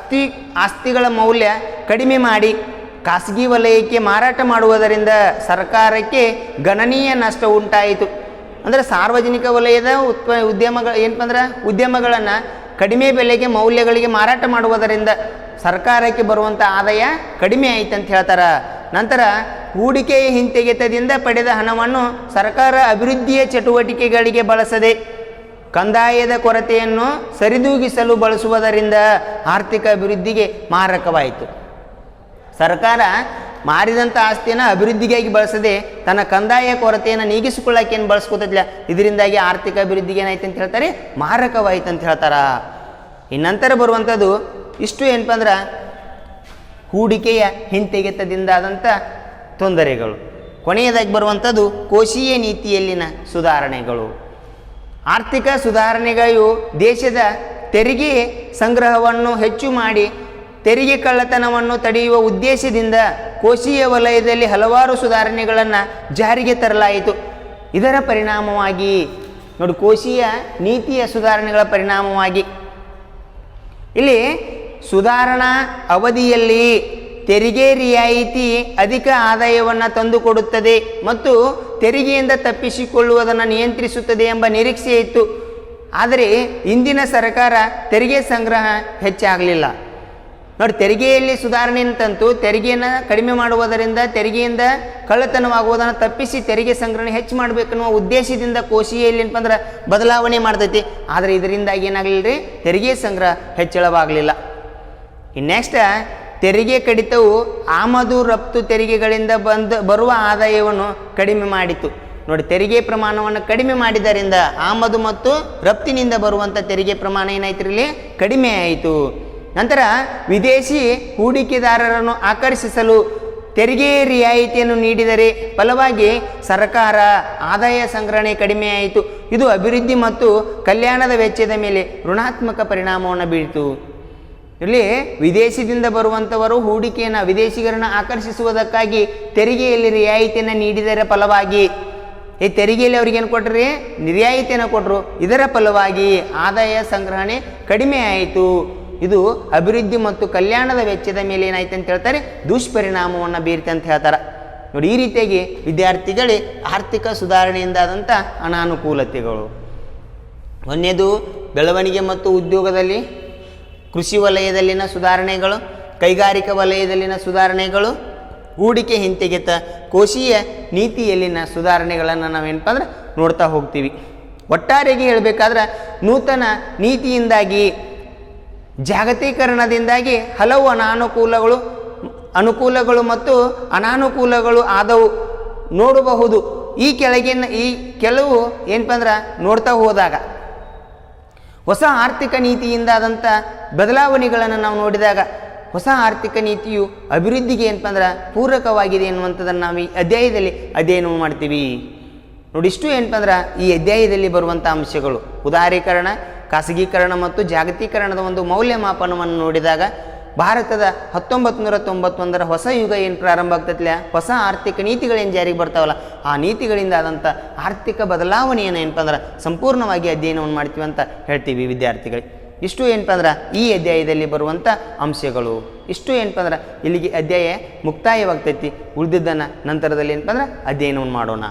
ಆಸ್ತಿಗಳ ಮೌಲ್ಯ ಕಡಿಮೆ ಮಾಡಿ ಖಾಸಗಿ ವಲಯಕ್ಕೆ ಮಾರಾಟ ಮಾಡುವುದರಿಂದ ಸರ್ಕಾರಕ್ಕೆ ಗಣನೀಯ ನಷ್ಟ ಉಂಟಾಯಿತು. ಅಂದರೆ ಸಾರ್ವಜನಿಕ ವಲಯದ ಉದ್ಯಮಗಳು ಏನಪ್ಪ ಅಂದ್ರೆ ಉದ್ಯಮಗಳನ್ನು ಕಡಿಮೆ ಬೆಲೆಗೆ ಮೌಲ್ಯಗಳಿಗೆ ಮಾರಾಟ ಮಾಡುವುದರಿಂದ ಸರ್ಕಾರಕ್ಕೆ ಬರುವಂಥ ಆದಾಯ ಕಡಿಮೆ ಆಯಿತು ಅಂತ ಹೇಳ್ತಾರೆ. ನಂತರ ಹೂಡಿಕೆಯ ಹಿಂತೆಗೆತದಿಂದ ಪಡೆದ ಹಣವನ್ನು ಸರ್ಕಾರ ಅಭಿವೃದ್ಧಿಯ ಚಟುವಟಿಕೆಗಳಿಗೆ ಬಳಸದೆ ಕಂದಾಯದ ಕೊರತೆಯನ್ನು ಸರಿದೂಗಿಸಲು ಬಳಸುವುದರಿಂದ ಆರ್ಥಿಕ ಅಭಿವೃದ್ಧಿಗೆ ಮಾರಕವಾಯಿತು. ಸರ್ಕಾರ ಮಾರಿದಂಥ ಆಸ್ತಿಯನ್ನು ಅಭಿವೃದ್ಧಿಗಾಗಿ ಬಳಸದೆ ತನ್ನ ಕಂದಾಯ ಕೊರತೆಯನ್ನು ನೀಗಿಸಿಕೊಳ್ಳಕ್ಕೆ ಏನು ಬಳಸ್ಕೋತಿಲ್ಲ. ಇದರಿಂದಾಗಿ ಆರ್ಥಿಕ ಅಭಿವೃದ್ಧಿಗೆ ಏನಾಯ್ತು ಅಂತ ಹೇಳ್ತಾರೆ ಮಾರಕವಾಯಿತು ಅಂತ ಹೇಳ್ತಾರ. ಇನ್ನಂತರ ಬರುವಂಥದ್ದು ಇಷ್ಟು ಏನಪ್ಪ ಅಂದ್ರೆ ಹೂಡಿಕೆಯ ಹಿಂತೆಗೆತದಿಂದಾದಂಥ ತೊಂದರೆಗಳು. ಕೊನೆಯದಾಗಿ ಬರುವಂಥದ್ದು ಕೋಶೀಯ ನೀತಿಯಲ್ಲಿನ ಸುಧಾರಣೆಗಳು. ಆರ್ಥಿಕ ಸುಧಾರಣೆಗಳು ದೇಶದ ತೆರಿಗೆ ಸಂಗ್ರಹವನ್ನು ಹೆಚ್ಚು ಮಾಡಿ ತೆರಿಗೆ ಕಳ್ಳತನವನ್ನು ತಡೆಯುವ ಉದ್ದೇಶದಿಂದ ಕೋಶೀಯ ವಲಯದಲ್ಲಿ ಹಲವಾರು ಸುಧಾರಣೆಗಳನ್ನು ಜಾರಿಗೆ ತರಲಾಯಿತು. ಇದರ ಪರಿಣಾಮವಾಗಿ ನೋಡಿ, ಕೋಶೀಯ ನೀತಿಯ ಸುಧಾರಣೆಗಳ ಪರಿಣಾಮವಾಗಿ ಇಲ್ಲಿ ಸುಧಾರಣಾ ಅವಧಿಯಲ್ಲಿ ತೆರಿಗೆ ರಿಯಾಯಿತಿ ಅಧಿಕ ಆದಾಯವನ್ನು ತಂದುಕೊಡುತ್ತದೆ ಮತ್ತು ತೆರಿಗೆಯಿಂದ ತಪ್ಪಿಸಿಕೊಳ್ಳುವುದನ್ನು ನಿಯಂತ್ರಿಸುತ್ತದೆ ಎಂಬ ನಿರೀಕ್ಷೆ ಇತ್ತು. ಆದರೆ ಇಂದಿನ ಸರ್ಕಾರ ತೆರಿಗೆ ಸಂಗ್ರಹ ಹೆಚ್ಚಾಗಲಿಲ್ಲ. ನೋಡಿ, ತೆರಿಗೆಯಲ್ಲಿ ಸುಧಾರಣೆಯನ್ನು ತಂತು ತೆರಿಗೆಯನ್ನು ಕಡಿಮೆ ಮಾಡುವುದರಿಂದ ತೆರಿಗೆಯಿಂದ ಕಳ್ಳತನವಾಗುವುದನ್ನು ತಪ್ಪಿಸಿ ತೆರಿಗೆ ಸಂಗ್ರಹಣೆ ಹೆಚ್ಚು ಮಾಡಬೇಕನ್ನುವ ಉದ್ದೇಶದಿಂದ ಕೋಶೀಯಲ್ಲಿ ಏನಪ್ಪ ಅಂದ್ರೆ ಬದಲಾವಣೆ ಮಾಡ್ತೈತಿ. ಆದರೆ ಇದರಿಂದಾಗಿ ಏನಾಗಲಿಲ್ಲ ರೀ, ತೆರಿಗೆ ಸಂಗ್ರಹ ಹೆಚ್ಚಳವಾಗಲಿಲ್ಲ. ಇನ್ನು ನೆಕ್ಸ್ಟ್, ತೆರಿಗೆ ಕಡಿತವು ಆಮದು ರಫ್ತು ತೆರಿಗೆಗಳಿಂದ ಬರುವ ಆದಾಯವನ್ನು ಕಡಿಮೆ ಮಾಡಿತು. ನೋಡಿ, ತೆರಿಗೆ ಪ್ರಮಾಣವನ್ನು ಕಡಿಮೆ ಮಾಡಿದ್ದರಿಂದ ಆಮದು ಮತ್ತು ರಫ್ತಿನಿಂದ ಬರುವಂಥ ತೆರಿಗೆ ಪ್ರಮಾಣ ಏನಾಯ್ತು ಕಡಿಮೆ ಆಯಿತು. ನಂತರ ವಿದೇಶಿ ಹೂಡಿಕೆದಾರರನ್ನು ಆಕರ್ಷಿಸಲು ತೆರಿಗೆ ರಿಯಾಯಿತಿಯನ್ನು ನೀಡಿದರೆ ಫಲವಾಗಿ ಸರ್ಕಾರ ಆದಾಯ ಸಂಗ್ರಹಣೆ ಕಡಿಮೆ ಆಯಿತು. ಇದು ಅಭಿವೃದ್ಧಿ ಮತ್ತು ಕಲ್ಯಾಣದ ವೆಚ್ಚದ ಮೇಲೆ ಋಣಾತ್ಮಕ ಪರಿಣಾಮವನ್ನು ಬೀರಿತು. ಇಲ್ಲಿ ವಿದೇಶದಿಂದ ಬರುವಂಥವರು ಹೂಡಿಕೆಯನ್ನು ವಿದೇಶಿಗರನ್ನು ಆಕರ್ಷಿಸುವುದಕ್ಕಾಗಿ ತೆರಿಗೆಯಲ್ಲಿ ರಿಯಾಯಿತಿಯನ್ನು ನೀಡಿದರ ಫಲವಾಗಿ ಈ ತೆರಿಗೆಯಲ್ಲಿ ಅವ್ರಿಗೇನು ಕೊಟ್ಟರೆ ರಿಯಾಯಿತಿಯನ್ನು ಕೊಟ್ಟರು. ಇದರ ಫಲವಾಗಿ ಆದಾಯ ಸಂಗ್ರಹಣೆ ಕಡಿಮೆ ಆಯಿತು. ಇದು ಅಭಿವೃದ್ಧಿ ಮತ್ತು ಕಲ್ಯಾಣದ ವೆಚ್ಚದ ಮೇಲೆ ಏನಾಯ್ತು ಅಂತ ಹೇಳ್ತಾರೆ ದುಷ್ಪರಿಣಾಮವನ್ನು ಬೀರಿತೆ ಅಂತ ಹೇಳ್ತಾರೆ. ನೋಡಿ, ಈ ರೀತಿಯಾಗಿ ವಿದ್ಯಾರ್ಥಿಗಳೇ ಆರ್ಥಿಕ ಸುಧಾರಣೆಯಿಂದಾದಂಥ ಅನಾನುಕೂಲತೆಗಳು. ಒಂದನೇದು ಬೆಳವಣಿಗೆ ಮತ್ತು ಉದ್ಯೋಗದಲ್ಲಿ ಕೃಷಿ ವಲಯದಲ್ಲಿನ ಸುಧಾರಣೆಗಳು, ಕೈಗಾರಿಕಾ ವಲಯದಲ್ಲಿನ ಸುಧಾರಣೆಗಳು, ಹೂಡಿಕೆ ಹಿಂತೆಗೆತ ಕೋಶೀಯ ನೀತಿಯಲ್ಲಿನ ಸುಧಾರಣೆಗಳನ್ನು ನಾವೇನಪ್ಪ ಅಂದ್ರೆ ನೋಡ್ತಾ ಹೋಗ್ತೀವಿ. ಒಟ್ಟಾರೆಯಾಗಿ ಹೇಳಬೇಕಾದ್ರೆ ನೂತನ ನೀತಿಯಿಂದಾಗಿ ಜಾಗತೀಕರಣದಿಂದಾಗಿ ಹಲವು ಅನುಕೂಲಗಳು ಮತ್ತು ಅನಾನುಕೂಲಗಳು ಆದವು ನೋಡಬಹುದು. ಈ ಕೆಳಗಿನ ಈ ಕೆಲವು ಏನಪ್ಪ ಅಂದ್ರೆ ನೋಡ್ತಾ ಹೋದಾಗ ಹೊಸ ಆರ್ಥಿಕ ನೀತಿಯಿಂದಾದಂಥ ಬದಲಾವಣೆಗಳನ್ನು ನಾವು ನೋಡಿದಾಗ ಹೊಸ ಆರ್ಥಿಕ ನೀತಿಯು ಅಭಿವೃದ್ಧಿಗೆ ಏನಪ್ಪ ಅಂದ್ರೆ ಪೂರಕವಾಗಿದೆ ಎನ್ನುವಂಥದ್ದನ್ನು ನಾವು ಈ ಅಧ್ಯಾಯದಲ್ಲಿ ಅಧ್ಯಯನ ಮಾಡ್ತೀವಿ. ನೋಡಿ, ಇಷ್ಟು ಏನಪ್ಪ ಅಂದ್ರೆ ಈ ಅಧ್ಯಾಯದಲ್ಲಿ ಬರುವಂಥ ಅಂಶಗಳು ಉದಾರೀಕರಣ, ಖಾಸಗೀಕರಣ ಮತ್ತು ಜಾಗತೀಕರಣದ ಒಂದು ಮೌಲ್ಯಮಾಪನವನ್ನು ನೋಡಿದಾಗ ಭಾರತದ 1991 ಹೊಸ ಯುಗ ಏನು ಪ್ರಾರಂಭ ಆಗ್ತೈತಿಲ್ಲ, ಹೊಸ ಆರ್ಥಿಕ ನೀತಿಗಳೇನು ಜಾರಿಗೆ ಬರ್ತಾವಲ್ಲ, ಆ ನೀತಿಗಳಿಂದ ಆದಂಥ ಆರ್ಥಿಕ ಬದಲಾವಣೆಯನ್ನು ಏನಪ್ಪ ಅಂದ್ರೆ ಸಂಪೂರ್ಣವಾಗಿ ಅಧ್ಯಯನವನ್ನು ಮಾಡ್ತೀವಿ ಅಂತ ಹೇಳ್ತೀವಿ ವಿದ್ಯಾರ್ಥಿಗಳಿಗೆ. ಇಷ್ಟು ಏನಪ್ಪ ಅಂದ್ರೆ ಈ ಅಧ್ಯಾಯದಲ್ಲಿ ಬರುವಂಥ ಅಂಶಗಳು. ಇಷ್ಟು ಏನಪ್ಪ ಅಂದ್ರೆ ಇಲ್ಲಿಗೆ ಅಧ್ಯಾಯ ಮುಕ್ತಾಯವಾಗ್ತೈತಿ. ಉಳಿದಿದ್ದನ್ನು ನಂತರದಲ್ಲಿ ಏನಪ್ಪ ಅಂದ್ರೆ ಅಧ್ಯಯನವನ್ನು ಮಾಡೋಣ.